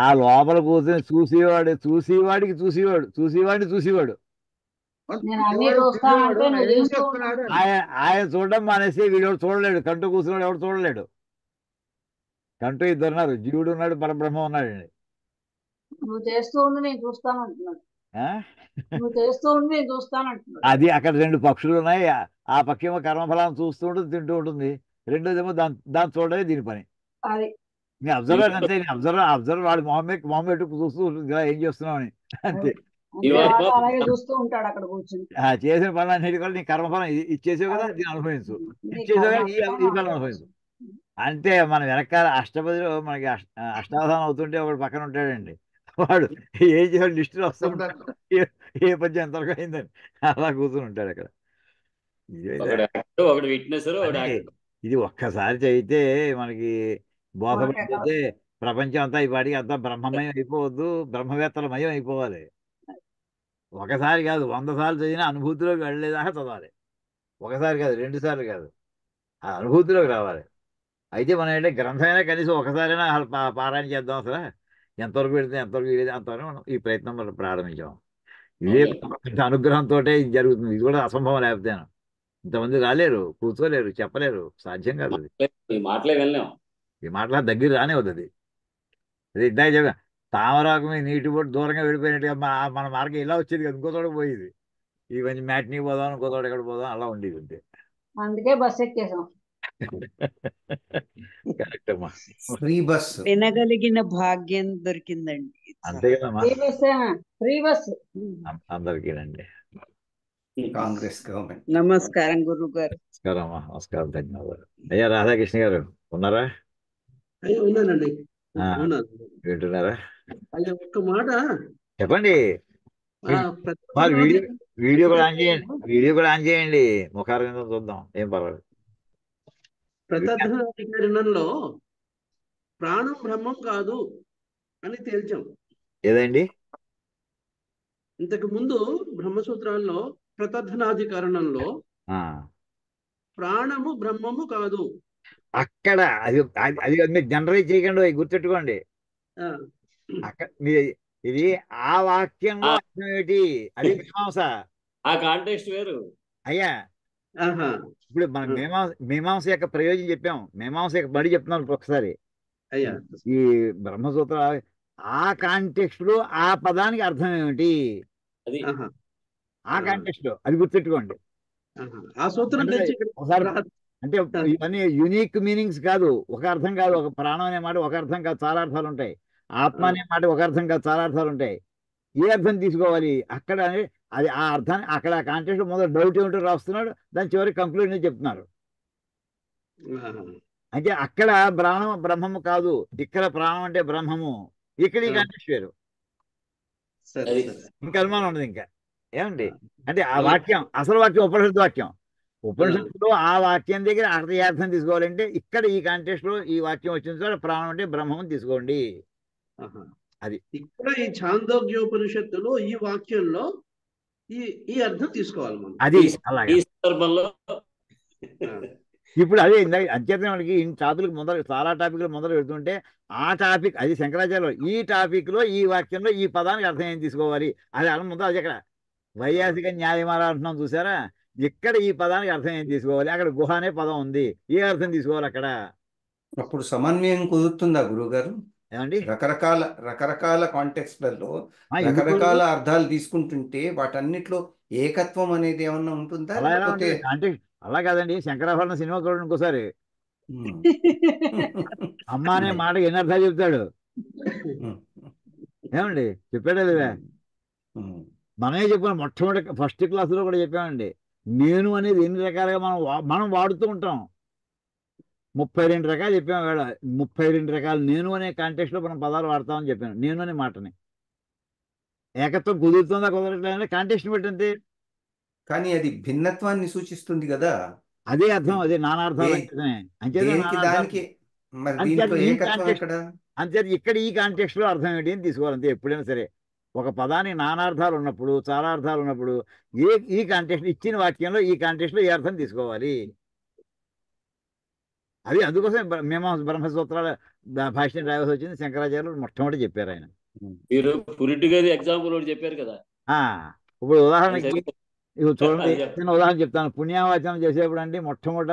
ఆ లోపల కూర్చొని చూసేవాడిని చూసేవాడు. ఆయన చూడడం మానేసి వీడు చూడలేడు. కంటూ కూర్చున్నాడు, ఎవడు చూడలేడు. కంటూ ఇద్దరున్నారు, జీవుడు ఉన్నాడు, పరబ్రహ్మ ఉన్నాడండి. నువ్వు చేస్తూ ఉండి నేను చూస్తాను అంటున్నాడు. అది అక్కడ రెండు పక్షులు ఉన్నాయి. ఆ పక్షి ఏమో కర్మఫలాన్ని చూస్తూ ఉంటుంది, తింటూ ఉంటుంది. రెండోదేమో దాన్ని చూడడమే దీని పని. నేను అబ్జర్వర్ అంతే. అబ్జర్వర్ వాడి మొహం పెట్టి చూస్తూ ఉంటుంది కదా ఏం చేస్తున్నావు అని. అంతే. చేసిన పనులన్నిటి కూడా నీ కర్మఫలం ఇచ్చేసావు కదా, దీన్ని అనుభవించు. ఇచ్చేసావు కదా, ఈ ఫలం అనుభవించు. అంటే మన వెనకాల అష్టపదిలో మనకి అష్టావధానం అవుతుంటే ఒకడు పక్కన ఉంటాడండి. వాడు ఏం చేయాలి లిస్టులో వస్తూ ఉంటాడు, ఏ పద్యం ఎంతవరకు అయిందని అలా కూర్చుని ఉంటాడు అక్కడ. ఇది ఒక్కసారి చదివితే మనకి బోధపడిపోతే ప్రపంచం అంతా ఈ పాటికి అంతా బ్రహ్మమయం అయిపోవద్దు, బ్రహ్మవేత్తల మయం అయిపోవాలి. ఒకసారి కాదు 100 సార్లు చదివినా అనుభూతిలోకి వెళ్ళలేదాకా చదవాలి. ఒకసారి కాదు, 2 సార్లు కాదు, ఆ అనుభూతిలోకి రావాలి. అయితే మనం ఏంటంటే గ్రంథమైనా కనీసం ఒకసారైనా పారాయణ చేద్దాం. అసలు ఎంతవరకు పెడితే ఎంతవరకు వెళ్ళేది అంతవరకు మనం ఈ ప్రయత్నం మనం ప్రారంభించాం. ఇదే అనుగ్రహంతో ఇది జరుగుతుంది. ఇది కూడా అసంభవం. లేకపోతే ఇంతమంది రాలేరు, కూర్చోలేరు, చెప్పలేరు, సాధ్యం కాదు. ఈ మాటల దగ్గర రానే అవుతుంది. అదే ఇందాక చెప్పా, తామరాకు మీద నీటి బొట్టు దూరంగా వెళ్ళిపోయినట్టుగా మన మార్గం ఇలా వచ్చేది కదా, ఇంకో చోట పోయేది. ఈ కొంచెం మ్యాట్నీకి పోదాం, ఇంకో చోట ఎక్కడ పోదాం, అలా ఉండేది అంతే. అందుకే బస్ ఎక్కేసాం. కరెక్ట్ అమ్మా. ఫ్రీ బస్ వినగలిగిన భాగ్యం దొరికిందండి. అంతే కదమ్మా, ఫ్రీ బస్ అందరికీనండి. కాంగ్రెస్ గవర్నమెంట్. నమస్కారం గురువు గారు. నమస్కారం అమ్మా. నమస్కారం, ధన్యవాదాలు. అయ్యా రాధాకృష్ణ గారు ఉన్నారా? ఉన్నానండి. వింటున్నారా? అయ్యా ఒక్క మాట చెప్పండి. వీడియో కూడా ఆన్ చేయండి. ముఖారవిందం చూద్దాం, ఏం పర్వాలేదు. ప్రతధ్వనికరణంలో ప్రాణం బ్రహ్మం కాదు అని తేల్చాం. ఏదండి? ఇంతకు ముందు బ్రహ్మసూత్రాల్లో ప్రతధ్వనాధికరణంలో ప్రాణము బ్రహ్మము కాదు. అక్కడ అది మీరు జనరలైజ్ చేయకండి, గుర్తెట్టుకోండి. అక్కడ ఇది ఆ వాక్యంలో అర్థం ఏమిటి? అది మీమాంస. ఆ కాంటెక్స్ట్ వేరు అయ్యా. ఇప్పుడు మన మీమాంస యొక్క ప్రయోజనం చెప్పాం, మీమాంస యొక్క బడి చెప్తున్నాం ఒకసారి. ఈ బ్రహ్మసూత్ర ఆ కాంటెక్స్ట్ లో ఆ పదానికి అర్థం ఏమిటి? ఆ కాంటెక్స్ట్ లో అది గుర్తెట్టుకోండి. ఒకసారి అంటే ఇవన్నీ యూనిక్ మీనింగ్స్ కాదు, ఒక అర్థం కాదు. ఒక ప్రాణం అనే మాట ఒక అర్థం కాదు, చాలా అర్థాలు ఉంటాయి. ఆత్మ అనే మాట ఒక అర్థం కాదు, చాలా అర్థాలు ఉంటాయి. ఏ అర్థం తీసుకోవాలి అక్కడ? అది ఆ అర్థాన్ని అక్కడ కాంటెక్స్ట్ మొదలు డౌట్ ఏమిటో రాస్తున్నాడు, దాని చివరికి కంక్లూజన్ చెప్తున్నారు. అంటే అక్కడ ప్రాణం బ్రహ్మము కాదు, ఇక్కడ ప్రాణం అంటే బ్రహ్మము. ఇక్కడ ఈ కాంటెక్స్ట్ వేరు. ఇంకా అనుమానం ఉండదు ఇంకా. ఏమండి అంటే ఆ వాక్యం అసలు వాక్యం ఉపనిషత్ వాక్యం. ఉపనిషత్తులో ఆ వాక్యం దగ్గర అర్థయార్థం తీసుకోవాలంటే ఇక్కడ ఈ కాంటెక్స్ట్ లో ఈ వాక్యం వచ్చిన చోట ప్రాణం అంటే బ్రహ్మం తీసుకోండి. ఆహా. అది ఇక్కడ ఈ ఛాందోగ్యోపనిషత్తులో ఈ వాక్యంలో ఈ ఈ అర్థం తీసుకోవాలి మనం. అది ఈ అలాగే. సందర్భంలో ఇప్పుడు అదే ఇందాక అంచేతనే మనకి ఈ టాపిక్ మొదలు చాలా టాపిక్లు మొదలు పెడుతుంటే ఆ టాపిక్ అది శంకరాచార్య ఈ టాపిక్ లో ఈ వాక్యంలో ఈ పదానికి అర్థం ఏం తీసుకోవాలి అది అలా ముందు అది అక్కడ వైయాసిక న్యాయమాల అంటున్నాం చూసారా, ఇక్కడ ఈ పదానికి అర్థం ఏం తీసుకోవాలి, అక్కడ గుహ అనే పదం ఉంది, ఏ అర్థం తీసుకోవాలి అక్కడ. అప్పుడు సమన్వయం కుదురుతుందా గురుగారు? ఏమండి రకరకాల కాంటెక్స్ట్లలో ఎందుకు రకరకాల అర్థాలు తీసుకుంటుంటే వాటన్నిటిలో ఏకత్వం అనేది ఏమన్నా ఉంటుందా? అలా ఎలా లేకపోతే ఉంటుంది అంటే అలా కాదండి. శంకరాభరణ సినిమా చూడండి ఇంకోసారి, ఉమ్, అమ్మ అనే మాట ఎన్ని అర్థాలు చెప్తాడు ఉమ్, ఏమండి, చెప్పాడే లేదా? ఉమ్, మనమే చెప్పాం మొట్టమొదటి ఫస్ట్ క్లాసులో కూడా చెప్పామండి. నేను అనేది ఎన్ని రకాలుగా మనం వాడుతూ ఉంటాం. 32 రకాలు చెప్పాము వేళ. 32 రకాలు నేను అనే కాంటెక్స్ట్ లో మనం పదాలు వాడతామని చెప్పాను. నేను అనే మాటని ఏకత్వం కుదురుతుందా కుదరట్లేదంటే కాంటెక్స్ట్ బట్టి అంతే. కానీ అది భిన్నత్వాన్ని సూచిస్తుంది కదా. అదే అర్థం, అదే నానార్థాలు అంచేతనే దేనికి దానికి మరి అంతే దీంట్లో ఈ ఏకత్వం కాంటెక్స్ట్ ఎక్కడ? అంతే ఇక్కడ ఈ కాంటెక్స్ట్ లో అర్థం ఏంటి అని తీసుకోవాలి అంతే. ఎప్పుడైనా సరే ఒక పదానికి నానార్థాలు ఉన్నప్పుడు చాలా అర్థాలు ఉన్నప్పుడు ఈ కాంటెక్స్ట్ ఇచ్చిన వాక్యంలో ఈ కాంటెక్స్ట్ లో ఏ అర్థం తీసుకోవాలి. అది అందుకోసం బ్రహ్మసూత్రాల భాష్యం రావాల్సి వచ్చింది. శంకరాచార్యులు మొట్టమొదటి చెప్పారు ఆయన. మీరు పురిటి గారి ఎగ్జాంపుల్ ఒకటి చెప్పారు కదా. ఇప్పుడు ఉదాహరణకి ఇవి చూడండి, అది చెప్పండి. చిన్న ఉదాహరణ చెప్తాను. పుణ్యావచనం చేసేప్పుడు అండి మొట్టమొదటి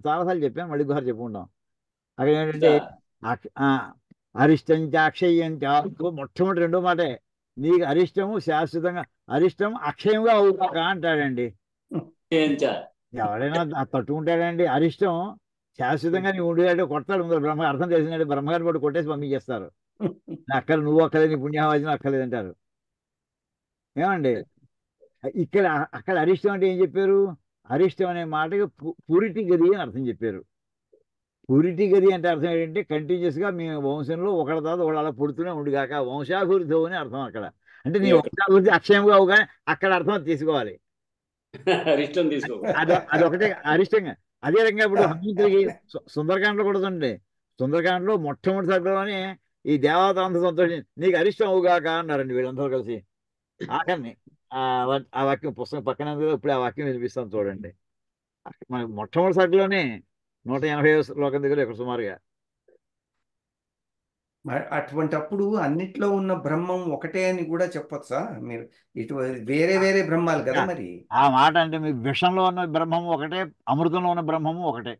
చాలాసార్లు చెప్పాను, మళ్ళీ ఒకసారి చెప్పుకుంటాం. అక్కడ ఏంటంటే అరిష్టంచ అక్షయంచ మొట్టమొదటి రెండో మాటే నీకు అరిష్టము శాశ్వతంగా అరిష్టం అక్షయంగా అవుతాక అంటాడండి. ఎవడైనా తట్టుకుంటాడండి. అరిష్టం శాశ్వతంగా నీవు ఉండేటట్టు కొడతాడు ముందు బ్రహ్మ అర్థం తెలిసినట్టు బ్రహ్మగారిని పట్టు కొట్టేసి పంపించేస్తారు. అక్కడ నువ్వు అక్కలేదు, నీ పుణ్యావచనం అక్కలేదు అంటారు. ఏమండి ఇక్కడ అక్కడ అరిష్టం అంటే ఏం చెప్పారు? అరిష్టం అనే మాటకి పూరిటి గది అని అర్థం చెప్పారు. పూరిటి గది అంటే అర్థం ఏంటంటే కంటిన్యూస్ గా మీ వంశంలో ఒకళ్ళ తర్వాత ఒకళ్ళు అలా పుడుతూనే ఉండిగాక వంశాభివృద్ధి అని అర్థం అక్కడ. అంటే నీ వంశాభివృద్ధి అక్షయంగా అవుగానే అక్కడ అర్థం తీసుకోవాలి. అరిష్టం తీసుకో. అదొకటే అరిష్టంగా. అదే రకంగా ఇప్పుడు హనుమంతుడికి సుందరకాండలో కూడా ఉంది. సుందరకాండలో మొట్టమొదటి సర్గంలోనే ఈ దేవత అంత సంతోషం నీకు అరిష్టం అవుగాక అన్నారండి వీళ్ళందరూ కలిసి. ఆఖరిని ఆ వాక్యం పుస్తకం పక్కన ఇప్పుడు ఆ వాక్యం వినిపిస్తాను చూడండి. మనకి మొట్టమొదటి సర్గలోనే 180వ శ్లోకం దగ్గర ఇక్కడ సుమారుగా. అటువంటప్పుడు అన్నిట్లో ఉన్న బ్రహ్మం ఒకటే అని కూడా చెప్పొచ్చా మీరు? ఇటు వేరే వేరే బ్రహ్మాలు కదా మరి. ఆ మాట అంటే మీ విషంలో ఉన్న బ్రహ్మము ఒకటే, అమృతంలో ఉన్న బ్రహ్మము ఒకటే.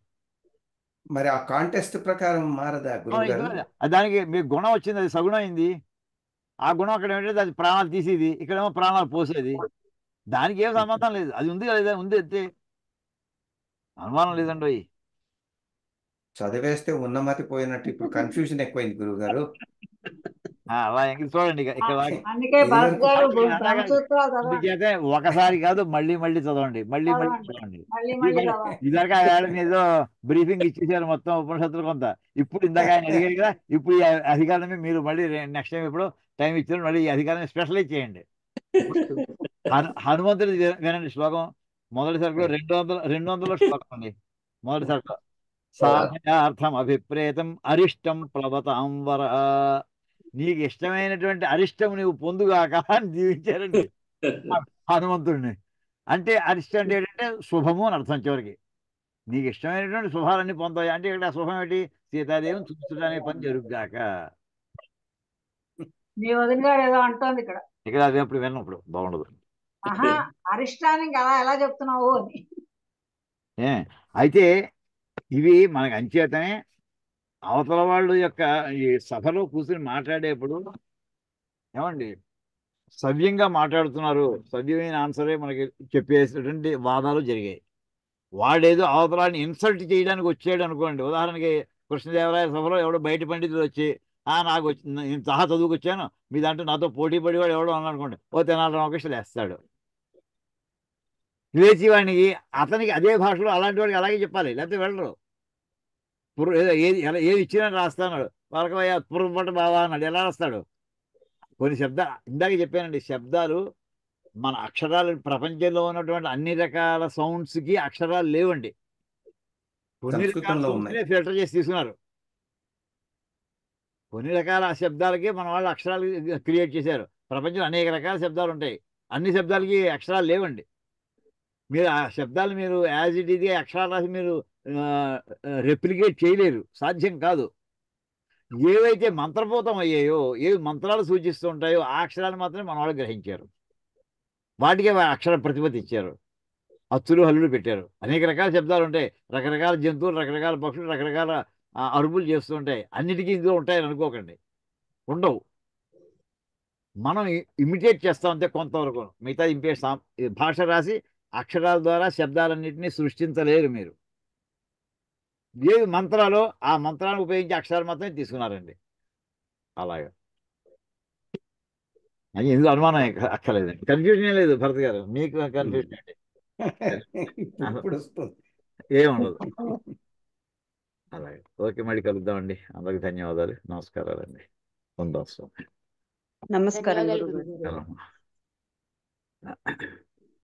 మరి ఆ కాంటెస్ట్ ప్రకారం మారదా గురుగారు? దానికి మీకు గుణం వచ్చింది, అది సగుణం అయింది. ఆ గుణం అక్కడ ఏంటంటే అది ప్రాణాలు తీసేది, ఇక్కడేమో ప్రాణాలు పోసేది. దానికి ఏం సంబంధం లేదు. అది ఉంది లేదా ఉంది అంతే, అనుమానం లేదండి. చదివేస్తే ఉన్నమతి పోయినట్టు ఇప్పుడు కన్ఫ్యూజన్ ఎక్కువైంది గురుగారు. అలా ఇంక చూడండి ఇక్కడ అందుకే భాస్ గారు బ్రహ్మసూత్రాలు చదవండి. అందుచేతే ఒకసారి కాదు మళ్ళీ మళ్ళీ చదవండి, మళ్ళీ మళ్ళీ చదవండి. మళ్ళీ చదవండి. ఇదివరకు ఆ వేళ ఏదో బ్రీఫింగ్ ఇచ్చేసారు మొత్తం ఉపనిషత్తులు కొంత. ఇప్పుడు ఇందాక ఆయన అడిగారు కదా, ఇప్పుడు ఈ అధికారాన్ని మీరు మళ్ళీ నెక్స్ట్ టైం ఎప్పుడు టైం ఇచ్చారు మళ్ళీ ఈ అధికారాన్ని స్పెషలైజ్ చేయండి. హనుమంతుడి వినండి శ్లోకం. మొదటి సరుకులో 200 శ్లోకం అండి. మొదటి సరుకులో సాధయార్థం అభిప్రేతం అరిష్టం ప్లవతాం వర. నీకు ఇష్టమైనటువంటి అరిష్టం నీవు పొందుగాక అని దీవించారండి హనుమంతుడిని. అంటే అరిష్టం అంటే ఏంటంటే శుభము అని అర్థం. చివరికి నీకు ఇష్టమైనటువంటి శుభాలన్నీ పొందాయి అంటే ఇక్కడ శుభం ఏంటి? సీతాదేవిని చూపించడానికి పని జరుగుగాక. మీ వదిన గారు ఏదో అంటోంది ఇక్కడ. ఇక్కడ అది ఎప్పుడు విన్నప్పుడు బాగుండదు. ఆహా, అరిష్టానికి అలా ఎలా చెప్తున్నావు అని. అయితే ఇవి మనకు అంచేతనే అవతల వాళ్ళు యొక్క ఈ సభలో కూర్చుని మాట్లాడేప్పుడు ఏమండి సవ్యంగా మాట్లాడుతున్నారు, సవ్యమైన ఆన్సరే మనకి చెప్పేసినటువంటి వాదాలు జరిగాయి. వాడేదో అవతలాన్ని ఇన్సల్ట్ చేయడానికి వచ్చాడు అనుకోండి. ఉదాహరణకి కృష్ణదేవరాయ సభలో ఎవడో బయట పండితులు వచ్చి నాకు నేను సహా చదువుకొచ్చాను మీ దాంట్లో నాతో పోటీ పడేవాడు ఎవడో అన్నానుకోండి, ఓ తెనాలి రామకృష్ణ లేస్తాడు. లేచి వాడికి అతనికి అదే భాషలో అలాంటి వాడికి అలాగే చెప్పాలి, లేకపోతే వెళ్ళరు. ఏది ఇచ్చినా రాస్తాడు వాళ్ళకయ్యా పుర్రపట్ట బావా అన్నాడు, ఎలా రాస్తాడు? కొన్ని శబ్దాలు ఇందాక చెప్పానండి, శబ్దాలు మన అక్షరాలు ప్రపంచంలో ఉన్నటువంటి అన్ని రకాల సౌండ్స్కి అక్షరాలు లేవండి. కొన్ని రకాల సంస్కృతంలో ఉన్నాయి. సౌండ్స్నే ఫిల్టర్ చేసి తీసుకున్నారు. కొన్ని రకాల శబ్దాలకి మన వాళ్ళు అక్షరాలు క్రియేట్ చేశారు. ప్రపంచంలో అనేక రకాల శబ్దాలు ఉంటాయి. అన్ని శబ్దాలకి అక్షరాలు లేవండి. మీరు ఆ శబ్దాలు మీరు యాజ్ ఇట్ ఇది అక్షరాలు రాసి మీరు రెప్లికేట్ చేయలేరు, సాధ్యం కాదు. ఏవైతే మంత్రపూతం అయ్యాయో, ఏవి మంత్రాలు సూచిస్తూ ఉంటాయో ఆ అక్షరాలు మాత్రమే మన వాళ్ళు గ్రహించారు. వాటికే అక్షర ప్రతిపత్తి ఇచ్చారు. అచ్చులు హల్లులు పెట్టారు. అనేక రకాల శబ్దాలు ఉంటాయి. రకరకాల జంతువులు, రకరకాల పక్షులు, రకరకాల అరుపులు చేస్తూ ఉంటాయి. అన్నిటికీ ఇందులో ఉంటాయని అనుకోకండి, ఉండవు. మనం ఇమిటేట్ చేస్తాం అంతే కొంతవరకు. మిగతా ఇంపేస్తాం. భాష రాసి అక్షరాల ద్వారా శబ్దాలన్నింటినీ సృష్టించలేరు మీరు. ఏవి మంత్రాలో ఆ మంత్రాన్ని ఉపయోగించి అక్షరాలు మాత్రమే తీసుకున్నారండి. అలాగా అది ఎందుకు అనుమానం అక్కర్లేదండి. కన్ఫ్యూజన్ లేదు భరత్ గారు, మీకు కన్ఫ్యూజన్ అండి ఇప్పుడు వస్తుంది. ఏముండదు. అలాగే ఓకే, మళ్ళీ కలుద్దామండి. అందరికి ధన్యవాదాలు, నమస్కారాలండి. ఉందాం. నమస్కారం ధన్యవాదాలు గురుగారు. గురుగారు.